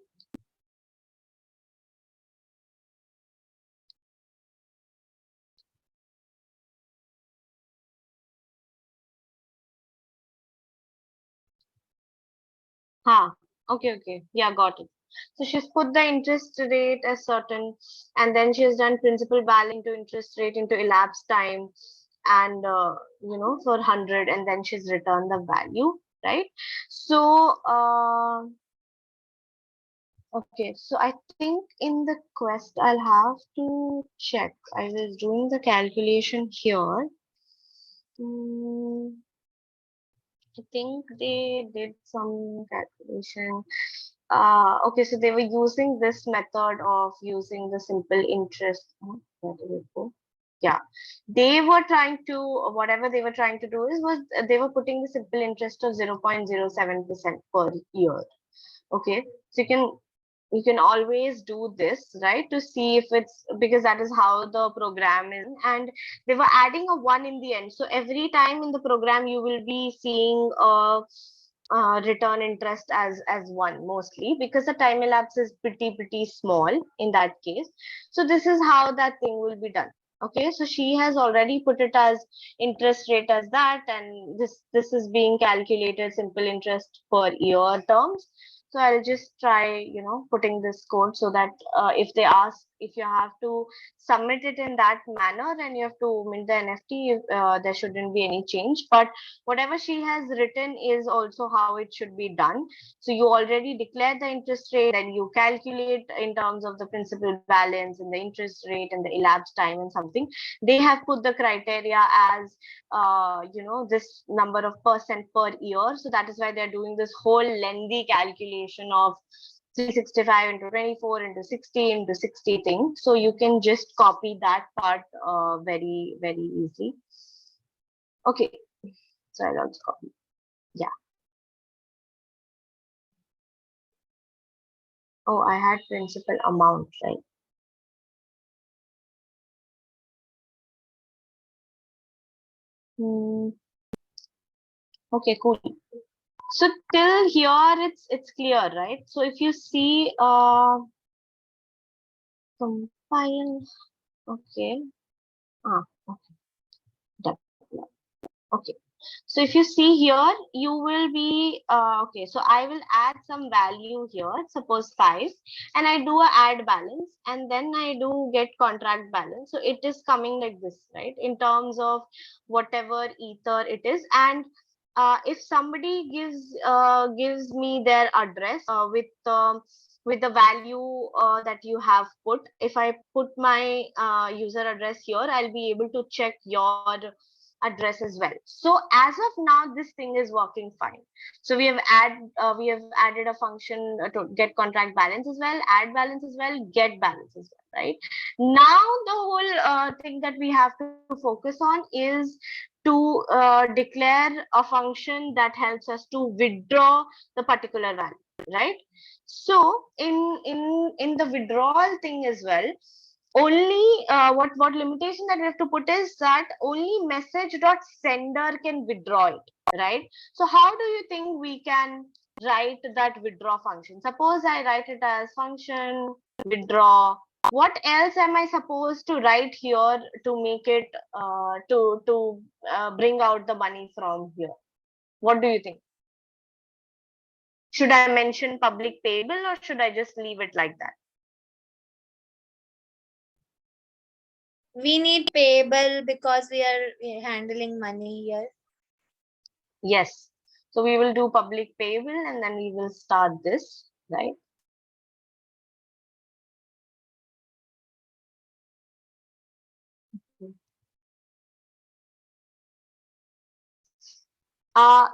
Okay. Yeah, got it. So she's put the interest rate as certain, and then she has done principal balance into interest rate into elapsed time, and for 100, and then she's returned the value, right? So, okay, so I think in the quest I'll have to check. I was doing the calculation here. I think they did some calculation. Okay, so they were using this method of using the simple interest. Where did it go? Yeah, they were trying to, whatever they were trying to do was they were putting the simple interest of 0.07% per year. Okay, so you can always do this, right, to see if it's, because that is how the program is, and they were adding a 1 in the end. So every time in the program you will be seeing a return interest as 1, mostly because the time elapse is pretty small in that case. So this is how that thing will be done. Okay, so she has already put it as interest rate as that, and this is being calculated simple interest per year terms. So I'll just try, putting this code so that if they ask if you have to submit it in that manner and you have to mint the NFT, there shouldn't be any change. But whatever she has written is also how it should be done. So you already declare the interest rate, then you calculate in terms of the principal balance and the interest rate and the elapsed time and something. They have put the criteria as this number of percent per year. So that is why they're doing this whole lengthy calculation of 365 into 24 into 60 into 60 thing. So you can just copy that part very easily. Okay, so I'll also copy. Yeah. Oh, I had principal amount, right? Okay, cool. So till here it's clear, right? So if you see, compile. Okay. Okay. Done. Okay. So if you see here, you will be, okay, so I will add some value here, suppose 5, and I do a add balance, and then I do get contract balance. So it is coming like this, right? In terms of whatever ether it is. And if somebody gives me their address with the value that you have put, if I put my user address here, I'll be able to check your address as well. So as of now, this thing is working fine. So we have added a function to get contract balance as well, add balance as well, get balance as well, right? Now the whole thing that we have to focus on is to declare a function that helps us to withdraw the particular value, right? So in the withdrawal thing as well, only what limitation that we have to put is that only message dot sender can withdraw it, right? So how do you think we can write that withdraw function? Suppose I write it as function withdraw. What else am I supposed to write here to make it to bring out the money from here? What do you think? Should I mention public payable or should I just leave it like that? We need payable because we are handling money here. Yes. So we will do public payable and then we will start this, right?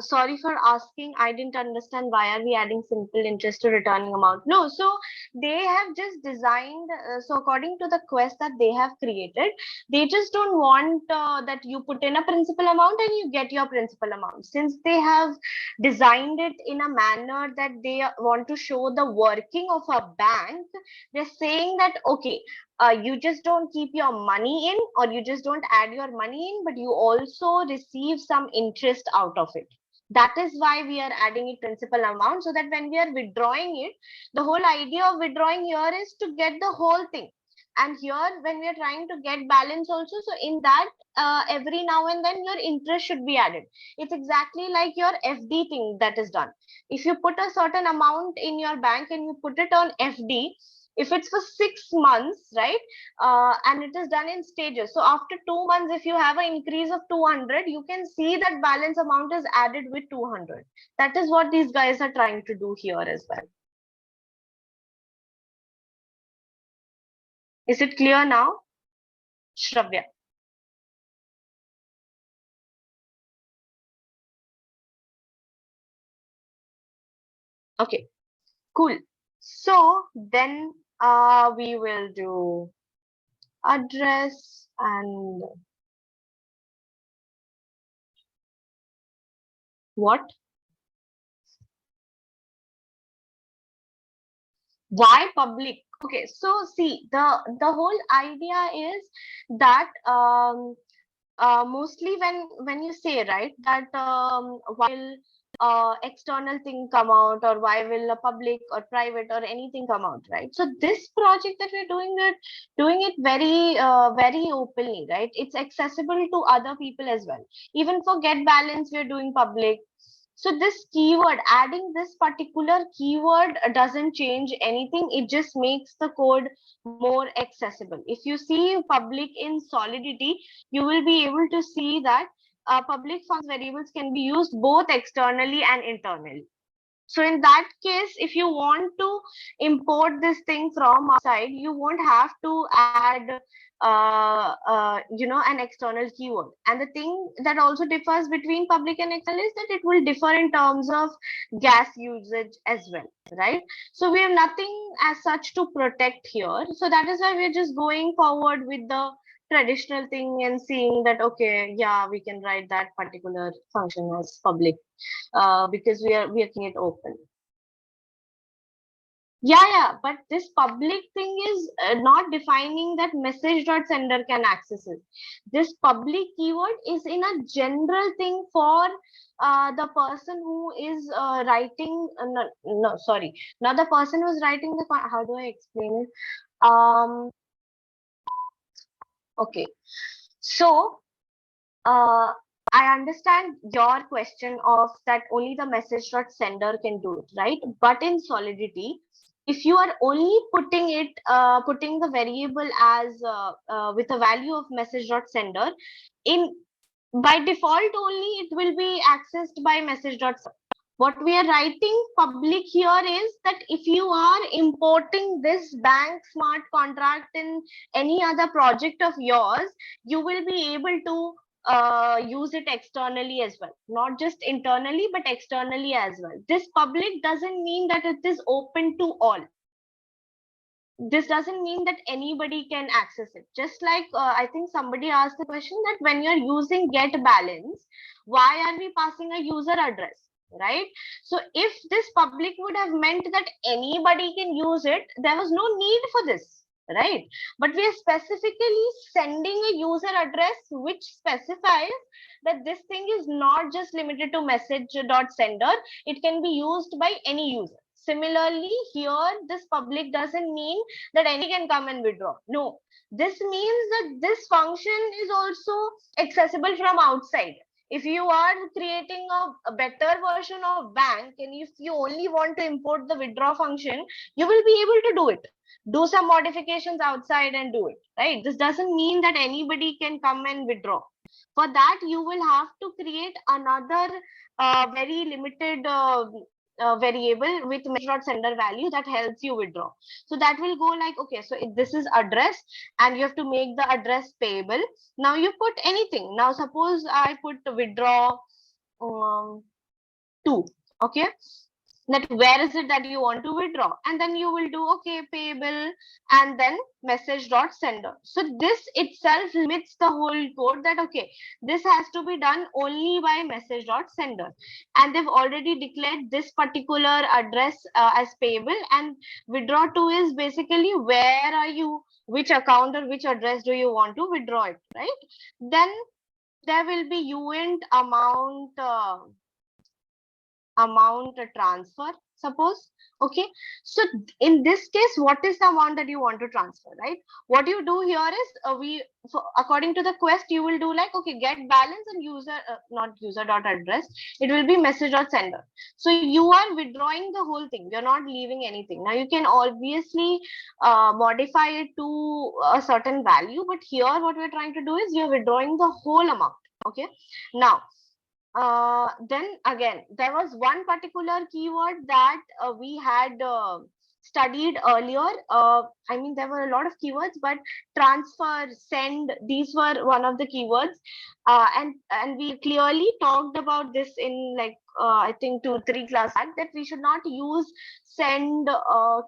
Sorry for asking. I didn't understand why are we adding simple interest to returning amount. No, so they have just designed. So according to the quest that they have created, they just don't want that you put in a principal amount and you get your principal amount. Since they have designed it in a manner that they want to show the working of a bank, they're saying that okay, you just don't keep your money in or you just don't add your money in, but you also receive some interest out of it. That is why we are adding it principal amount, so that when we are withdrawing it, the whole idea of withdrawing here is to get the whole thing. And here when we are trying to get balance also, so in that every now and then your interest should be added. It's exactly like your FD thing that is done. If you put a certain amount in your bank and you put it on FD, if it's for 6 months, right, and it is done in stages, so after 2 months if you have an increase of 200, you can see that balance amount is added with 200. That is what these guys are trying to do here as well. Is it clear now, Shravya? Okay, cool. So then we will do address and what? Why public? Okay, so see, the whole idea is that mostly when you say, right, that why will external thing come out, or why will a public or private or anything come out, right? So this project that we're doing it very very openly, right? It's accessible to other people as well. Even for get balance we're doing public. So this keyword, adding this particular keyword doesn't change anything. It just makes the code more accessible. If you see public in Solidity, you will be able to see that public function variables can be used both externally and internally. So in that case, if you want to import this thing from outside, you won't have to add, an external keyword. And the thing that also differs between public and external is that it will differ in terms of gas usage as well, right? So we have nothing as such to protect here. So that is why we're just going forward with the traditional thing and seeing that, okay, yeah, we can write that particular function as public because we are keeping it open. Yeah, but this public thing is not defining that message dot sender can access it. This public keyword is in a general thing for the person who is writing. No, sorry, not the person who's writing the. How do I explain it? Okay. So, I understand your question of that only the message dot sender can do it, right? But in Solidity, if you are only putting the variable as with a value of message dot sender, in by default only it will be accessed by message dot sender. What we are writing public here is that if you are importing this bank smart contract in any other project of yours, you will be able to use it externally as well, not just internally but externally as well. This public doesn't mean that it is open to all. This doesn't mean that anybody can access it. Just like I think somebody asked the question that when you're using get balance, why are we passing a user address, right? So if this public would have meant that anybody can use it, there was no need for this, right? But we are specifically sending a user address which specifies that this thing is not just limited to message.sender, it can be used by any user. Similarly, here this public doesn't mean that any can come and withdraw. No, this means that this function is also accessible from outside. If you are creating a better version of bank and if you only want to import the withdraw function, you will be able to do it. Do some modifications outside and do it, right? This doesn't mean that anybody can come and withdraw. For that, you will have to create another very limited variable with message.sender value that helps you withdraw. So that will go like, okay, so if this is address and you have to make the address payable. Now you put anything. Now suppose I put withdraw 2, okay, that where is it that you want to withdraw, and then you will do okay payable and then message dot sender. So this itself limits the whole code that okay, this has to be done only by message dot sender, and they've already declared this particular address as payable, and withdraw to is basically where are you, which account or which address do you want to withdraw it, right? Then there will be uint amount transfer, suppose. Okay, so in this case, what is the amount that you want to transfer, right? What you do here is according to the quest, you will do like, okay, get balance and user not user dot address, it will be message dot sender. So you are withdrawing the whole thing, you're not leaving anything. Now you can obviously modify it to a certain value, but here what we're trying to do is you're withdrawing the whole amount. Okay, now then again, there was one particular keyword that we had studied earlier. I mean, there were a lot of keywords, but transfer, send, these were one of the keywords. And we clearly talked about this in like, I think 2-3 class back, that we should not use send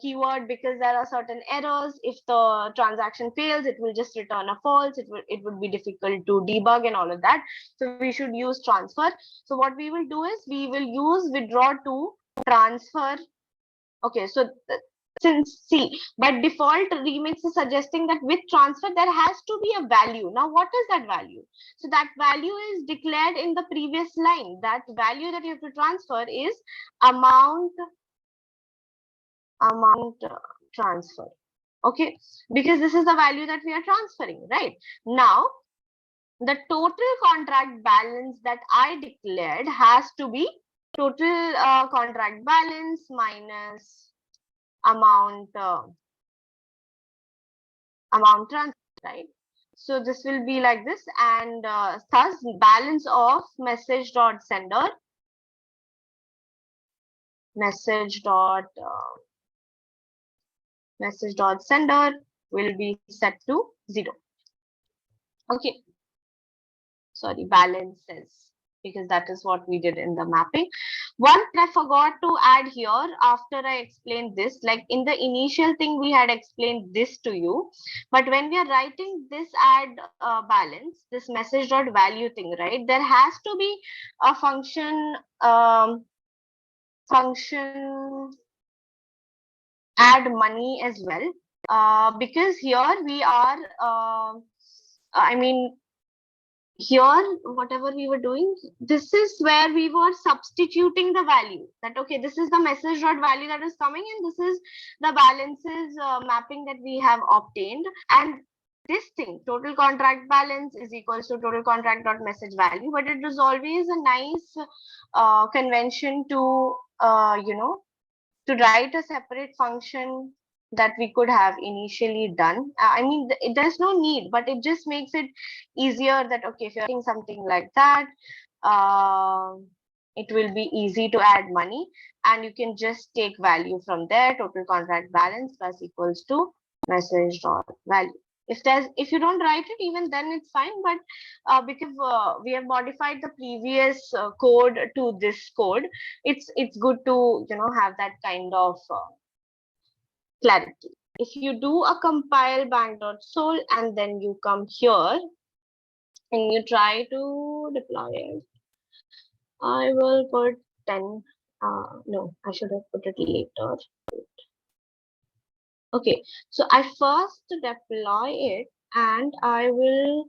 keyword because there are certain errors. If the transaction fails, it will just return a false. It would be difficult to debug and all of that. So we should use transfer. So what we will do is we will use withdraw to transfer. Okay, so since see, by default remix is suggesting that with transfer there has to be a value. Now what is that value? So that value is declared in the previous line. That value that you have to transfer is amount transfer. Okay, because this is the value that we are transferring, right? Now the total contract balance that I declared has to be total contract balance minus amount transfer, right? So this will be like this, and thus balance of message dot sender message dot sender will be set to 0. Okay, sorry, balances, because that is what we did in the mapping. One I forgot to add here after I explained this, like in the initial thing we had explained this to you, but when we are writing this add balance, this message dot value thing, right, there has to be a function add money as well, because here we are I mean, here whatever we were doing, this is where we were substituting the value, that okay, this is the message dot value that is coming and this is the balances mapping that we have obtained, and this thing, total contract balance is equals to total contract dot message value, but it is always a nice convention to to write a separate function that we could have initially done. I mean, there's no need, but it just makes it easier that, okay, if you're doing something like that, uh, it will be easy to add money, and you can just take value from there, total contract balance plus equals to message dot value. If you don't write it, even then it's fine, but because we have modified the previous code to this code, it's good to have that kind of clarity. If you do a compile bank.sol and then you come here and you try to deploy it, I will put 10. No, I should have put it later. Okay, so I first deploy it and I will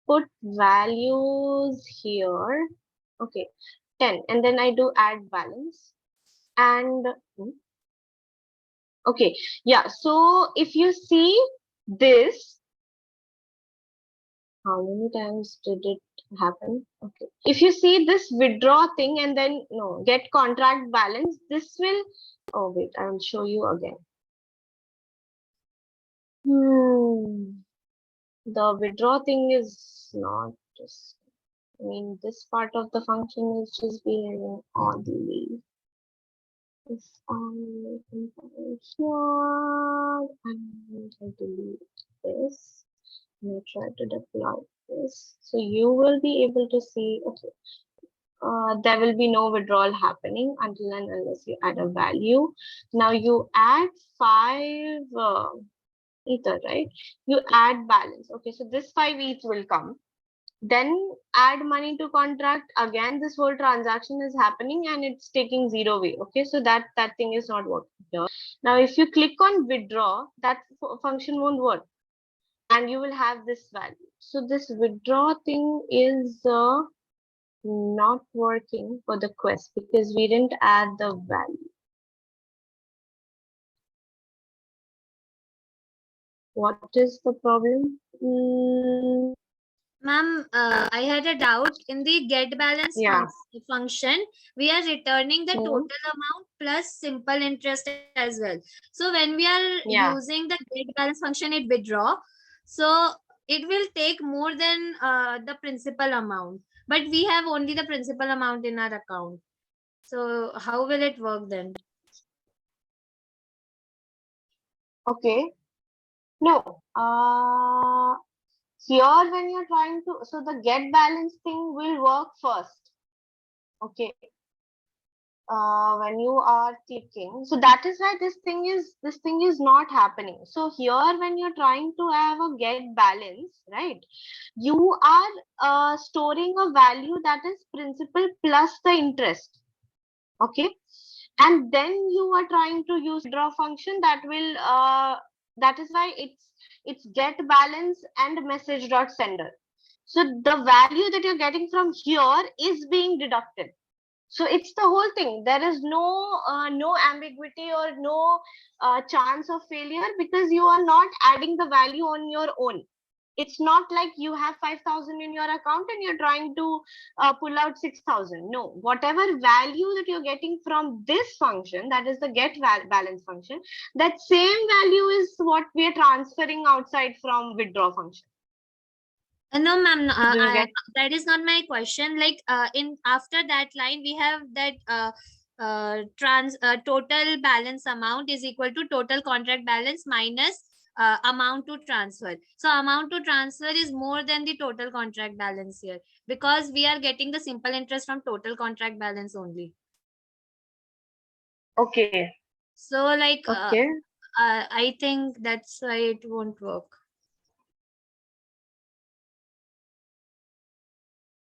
put values here. Okay, 10, and then I do add balance. And okay, yeah, so if you see this, how many times did it happen? Okay, if you see this withdraw thing and then no get contract balance, this will, oh wait, I will show you again. The withdraw thing is not just, I mean, this part of the function is just behaving oddly. If I compile here and I delete this and I try to deploy this, so you will be able to see, okay, there will be no withdrawal happening until and unless you add a value. Now you add 5 ether, right? You add balance. Okay, so this 5 ETH will come. Then add money to contract. Again, this whole transaction is happening and it's taking 0 away. Okay, so that thing is not working here. Now, if you click on withdraw, that function won't work, and you will have this value. So this withdraw thing is not working for the quest because we didn't add the value. What is the problem? Ma'am, I had a doubt. In the get balance Yeah. function, we are returning the Hmm. total amount plus simple interest as well. So when we are Yeah. using the get balance function, it withdraw. So it will take more than the principal amount. But we have only the principal amount in our account. So how will it work then? Okay. No. Here when you're trying to, so the get balance thing will work first. Okay. When you are clicking, so that is why this thing is not happening. So here when you're trying to have a get balance, right, you are storing a value that is principal plus the interest. Okay, and then you are trying to use draw function that will that is why it's get balance and message dot sender. So the value that you're getting from here is being deducted. So it's the whole thing. There is no ambiguity or no chance of failure because you are not adding the value on your own. It's not like you have 5,000 in your account and you're trying to pull out 6,000. No, whatever value that you're getting from this function, that is the get balance function, that same value is what we are transferring outside from withdraw function. No, ma'am, Do you get? that is not my question. Like, in after that line, we have that total balance amount is equal to total contract balance minus amount to transfer. So amount to transfer is more than the total contract balance here because we are getting the simple interest from total contract balance only. Okay. So like, Okay. I think that's why it won't work.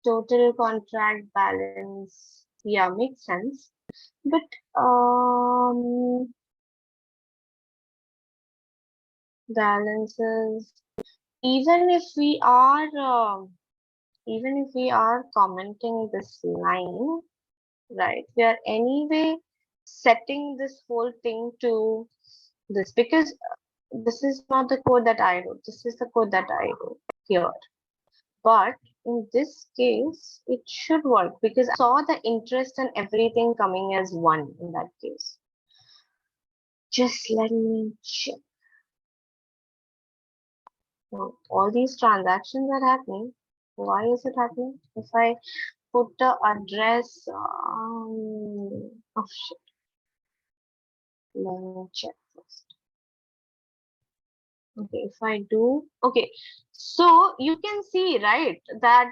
Total contract balance, yeah, makes sense, but balances, even if we are commenting this line, right, we are anyway setting this whole thing to this because this is not the code that I wrote. This is the code that I wrote here. But in this case, it should work because I saw the interest and everything coming as 1 in that case. Just let me check. Now, all these transactions are happening. Why is it happening? If I put the address, oh shit. Let me check first. Okay, if I do, okay, so you can see, right, that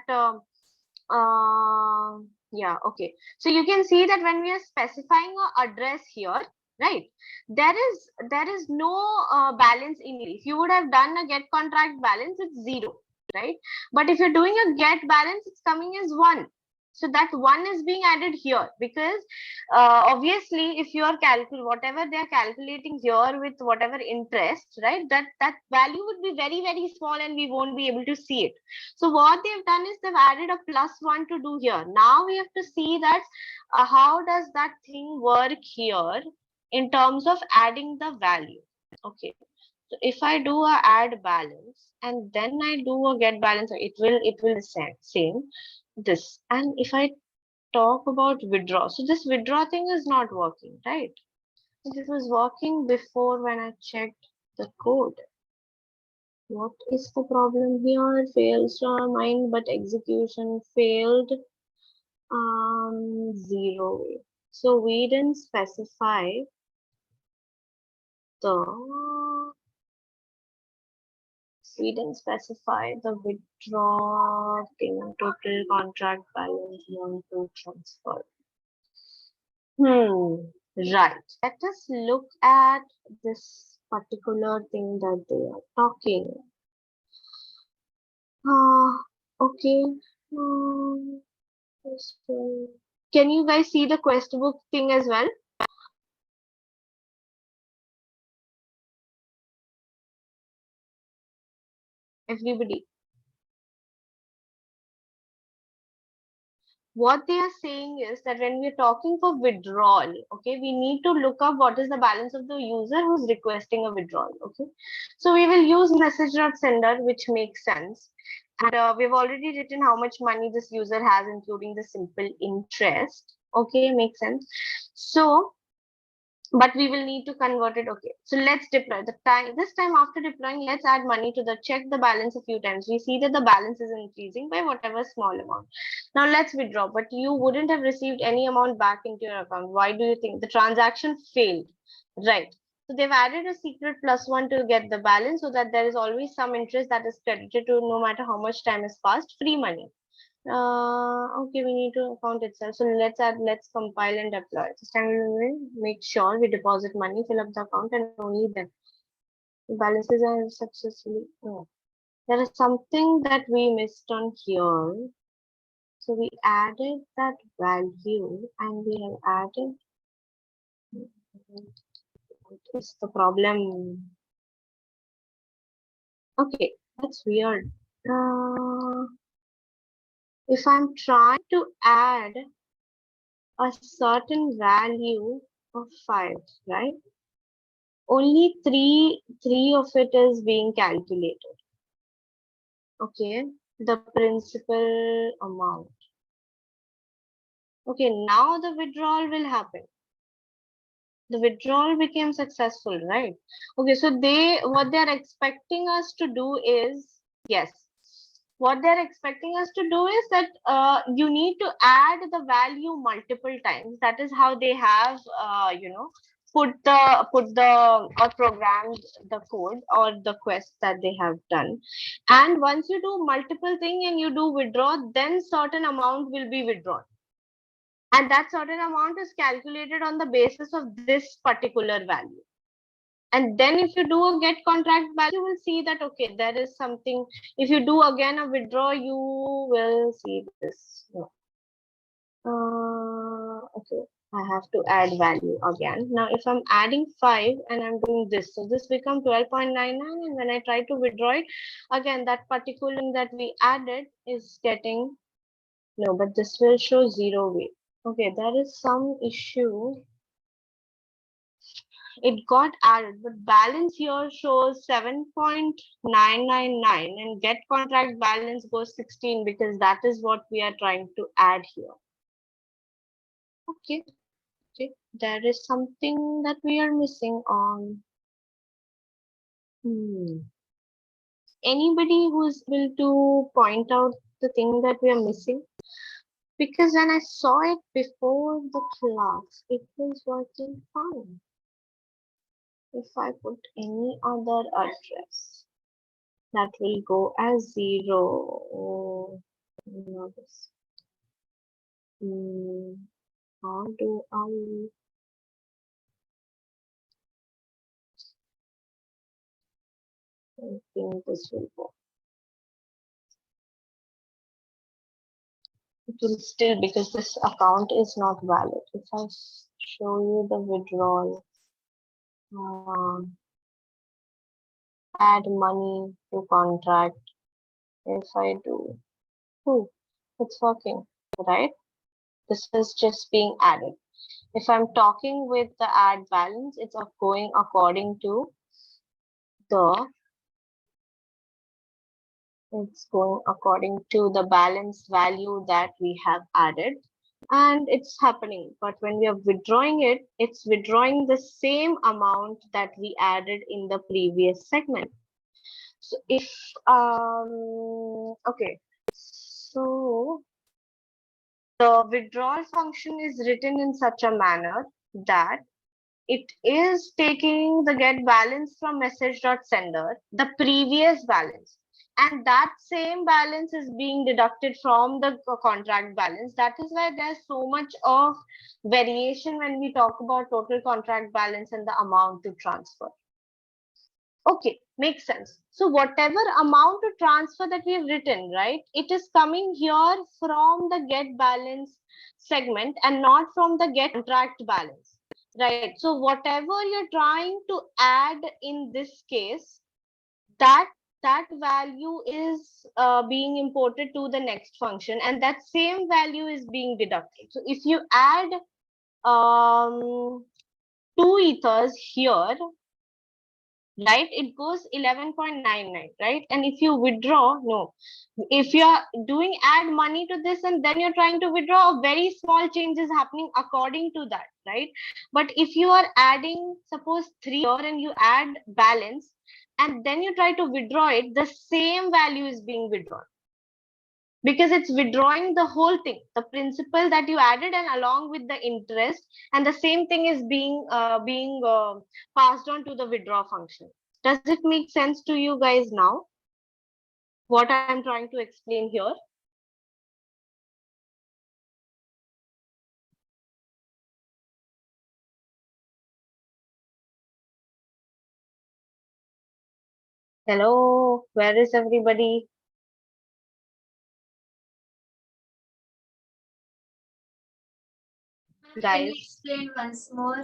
yeah, okay, so you can see that when we are specifying a address here, right, there is no balance immediately. If you would have done a get contract balance, it's 0, right? But if you're doing a get balance, it's coming as 1. So that 1 is being added here because obviously if you are calculating whatever they are calculating here with whatever interest, right, that value would be very, very small and we won't be able to see it. So what they've done is they've added a +1 to do here. Now we have to see that how does that thing work here in terms of adding the value. Okay, so if I do a add balance and then I do a get balance, it will same this. And if I talk about withdraw, so this withdraw thing is not working, right? This was working before when I checked the code. What is the problem here? Fails to mind, but execution failed. 0. So we didn't specify the withdraw thing, total contract balance, want to transfer. Right. Let us look at this particular thing that they are talking. Okay. So can you guys see the quest book thing as well? Everybody. What they are saying is that when we're talking for withdrawal, okay, we need to look up what is the balance of the user who's requesting a withdrawal. Okay, so we will use message.sender, which makes sense. And we've already written how much money this user has, including the simple interest. Okay, makes sense. So but we will need to convert it. Okay, so let's deploy this time. After deploying, let's add money to the check the balance a few times. We see that the balance is increasing by whatever small amount. Now let's withdraw, but you wouldn't have received any amount back into your account. Why do you think? The transaction failed, right? So they've added a secret +1 to get the balance so that there is always some interest that is credited to no matter how much time has passed, free money. Okay, we need to account itself. So let's compile and deploy. This time we will make sure we deposit money, fill up the account, and only then the balances are successfully. Oh, there is something that we missed on here. So we added that value and we have added. What is the problem? Okay, that's weird. If I'm trying to add a certain value of 5, right? Only three of it is being calculated. Okay, the principal amount. Okay, now the withdrawal will happen. The withdrawal became successful, right? Okay, so what they're expecting us to do is, yes, what they're expecting us to do is that you need to add the value multiple times. That is how they have put the or programmed the code or the quest that they have done. And once you do multiple thing and you do withdraw, then certain amount will be withdrawn, and that certain amount is calculated on the basis of this particular value. And then if you do a get contract value, you will see that, okay, there is something. If you do again a withdraw, you will see this. No. Okay, I have to add value again. Now, if I'm adding 5 and I'm doing this, so this becomes 12.99. And when I try to withdraw it, again, that particular thing that we added is getting, no, but this will show 0 weight. Okay, there is some issue it got added, but balance here shows 7.999 and get contract balance goes 16 because that is what we are trying to add here. Okay, okay, there is something that we are missing on. Anybody who's able to point out the thing that we are missing? Because when I saw it before the class, it was working fine. If I put any other address, that will go as 0. Oh, no, this. How do I think this will go? It will still, because this account is not valid. If I show you the withdrawal, add money to contract, if I do, it's working, right? This is just being added. If I'm talking with the add balance, it's going according to the balance value that we have added, and it's happening. But when we are withdrawing it, it's withdrawing the same amount that we added in the previous segment. So if okay, so the withdrawal function is written in such a manner that it is taking the get balance from message.sender, the previous balance, and that same balance is being deducted from the contract balance. That is why there's so much of variation when we talk about total contract balance and the amount to transfer. Okay, makes sense. So whatever amount to transfer that we have written, right, it is coming here from the get balance segment and not from the get contract balance. Right. So whatever you're trying to add in this case, that value is being imported to the next function, and that same value is being deducted. So if you add 2 ethers here, right, it goes 11.99, right? And if you withdraw, no, if you are doing add money to this and then you're trying to withdraw, a very small change is happening according to that, right? But if you are adding, suppose 3 here and you add balance and then you try to withdraw it, the same value is being withdrawn, because it's withdrawing the whole thing, the principal that you added and along with the interest, and the same thing is being passed on to the withdraw function. Does it make sense to you guys now, what I'm trying to explain here? Hello, where is everybody? Can you Guys, explain once more?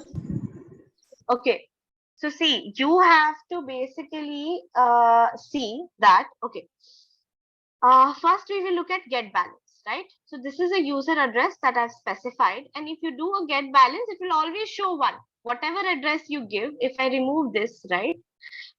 okay, so see, you have to basically see that, okay, first we will look at get balance, right? So this is a user address that I've specified, and if you do a get balance, it will always show 1 whatever address you give. If I remove this, right,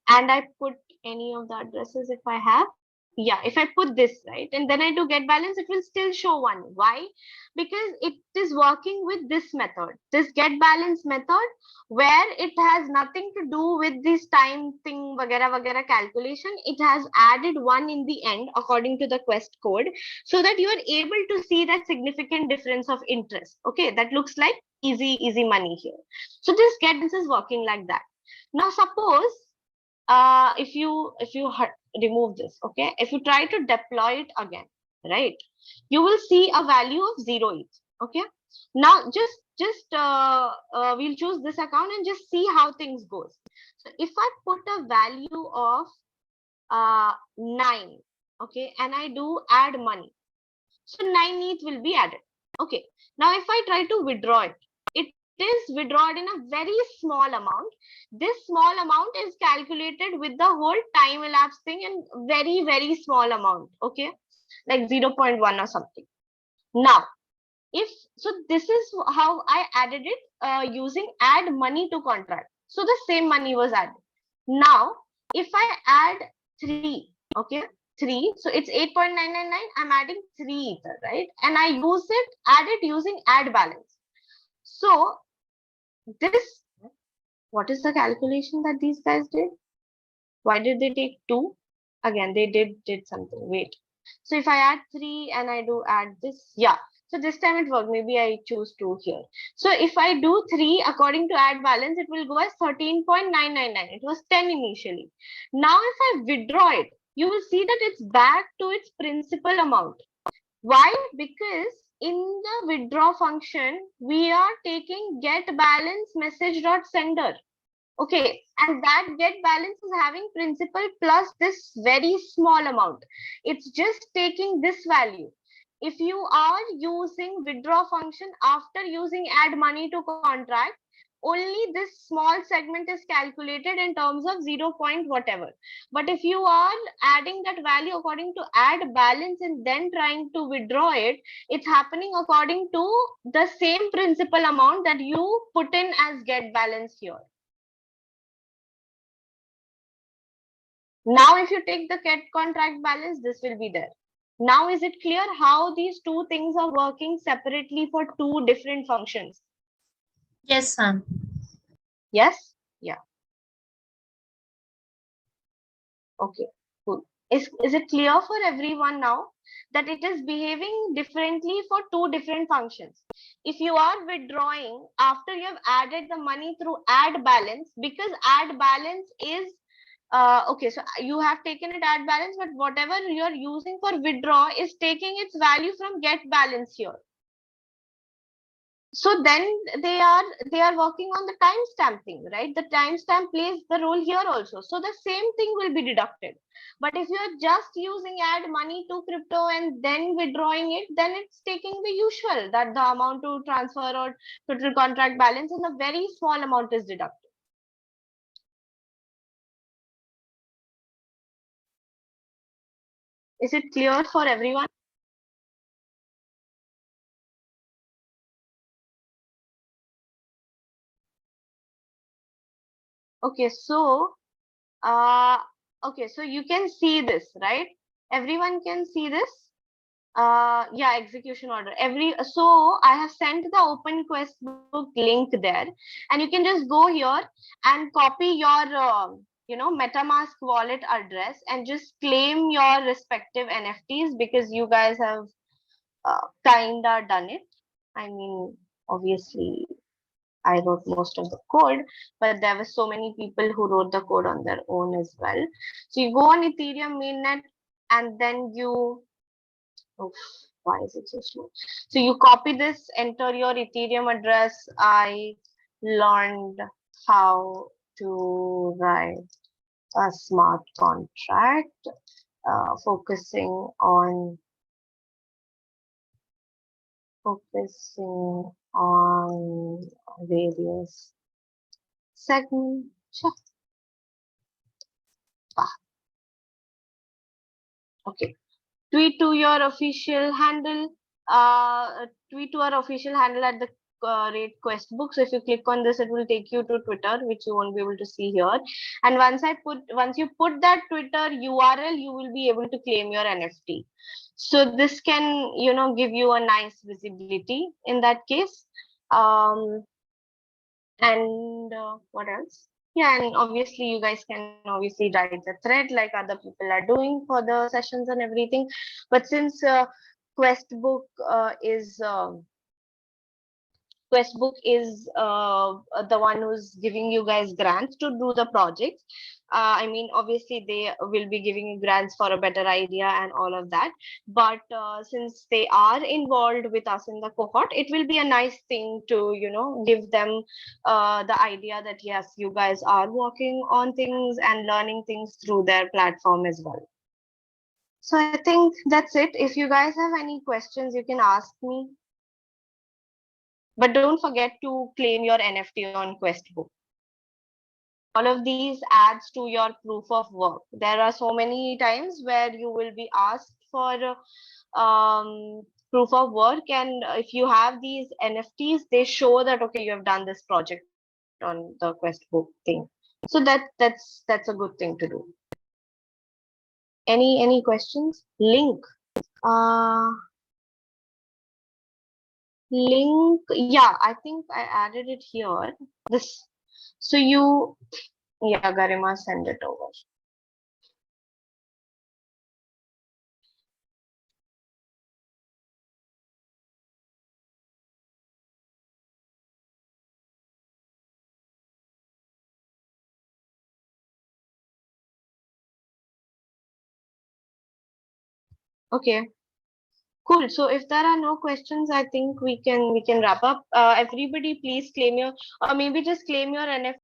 and I put any of the addresses, if I have, yeah, if I put this, right, and then I do get balance, it will still show 1. Why? Because it is working with this method, this get balance method, where it has nothing to do with this time thing vagera vagera calculation. It has added 1 in the end according to the quest code, so that you are able to see that significant difference of interest. Okay, that looks like easy money here. So this get balance is working like that. Now suppose if you remove this, okay, if you try to deploy it again, right, you will see a value of 0 each. Okay, now just we'll choose this account and just see how things goes. So if I put a value of 9, okay, and I do add money, so 9 ETH will be added. Okay, now if I try to withdraw it, it is withdrawn in a very small amount. This small amount is calculated with the whole time elapsed thing and very small amount, okay, like 0.1 or something. Now, if so, this is how I added it using add money to contract. So the same money was added. Now, if I add 3, okay, 3, so it's 8.999, I'm adding 3 ether, right? And I add it using add balance. So this, what is the calculation that these guys did? Why did they take 2? Again, they did something. Wait. So if I add 3 and I do add this, yeah. So this time it worked. Maybe I choose 2 here. So if I do 3 according to add balance, it will go as 13.999. It was 10 initially. Now if I withdraw it, you will see that it's back to its principal amount. Why? Because in the withdraw function, we are taking get balance message dot sender. Okay, and that get balance is having principal plus this very small amount. It's just taking this value. If you are using withdraw function after using add money to contract, only this small segment is calculated in terms of 0 point whatever. But if you are adding that value according to add balance and then trying to withdraw it, it's happening according to the same principal amount that you put in as get balance here. Now, if you take the get contract balance, this will be there. Now, is it clear how these two things are working separately for two different functions? Yes, ma'am. Yes? Yeah. Okay, cool. Is it clear for everyone now that it is behaving differently for two different functions? If you are withdrawing after you have added the money through add balance, because add balance is okay, so you have taken it add balance, but whatever you are using for withdraw is taking its value from get balance here. So then they are working on the timestamp thing, right? The timestamp plays the role here also. So the same thing will be deducted. But if you are just using add money to crypto and then withdrawing it, then it's taking the usual that the amount to transfer or total contract balance and a very small amount is deducted. Is it clear for everyone? Okay, so okay, so you can see this, right? Everyone can see this. Yeah, execution order. So I have sent the open quest book link there, and you can just go here and copy your MetaMask wallet address and just claim your respective NFTs because you guys have kinda done it. I mean, obviously I wrote most of the code, but there were so many people who wrote the code on their own as well. So you go on Ethereum mainnet and then you, oh, why is it so slow? So you copy this, enter your Ethereum address. I learned how to write a smart contract, focusing on various segments. Sure. Okay. Tweet to your official handle. Tweet to our official handle at the rate quest book. So if you click on this, it will take you to Twitter, which you won't be able to see here. And once you put that Twitter URL, you will be able to claim your NFT. So this can, give you a nice visibility in that case. And what else? Yeah, and obviously you guys can obviously write the thread like other people are doing for the sessions and everything. But since Questbook is Questbook is the one who's giving you guys grants to do the projects. I mean, obviously they will be giving you grants for a better idea and all of that. But since they are involved with us in the cohort, it will be a nice thing to, give them the idea that yes, you guys are working on things and learning things through their platform as well. So I think that's it. If you guys have any questions, you can ask me. But don't forget to claim your NFT on Questbook. All of these adds to your proof of work. There are so many times where you will be asked for proof of work, and if you have these NFTs, they show that okay, you have done this project on the quest book thing. So that's a good thing to do. Any questions? Link. Uh Link. Yeah, I think I added it here. This. So you. Yeah, Garima, send it over. Okay. Cool. So if there are no questions, I think we can wrap up. Everybody, please claim your, or maybe just claim your NFT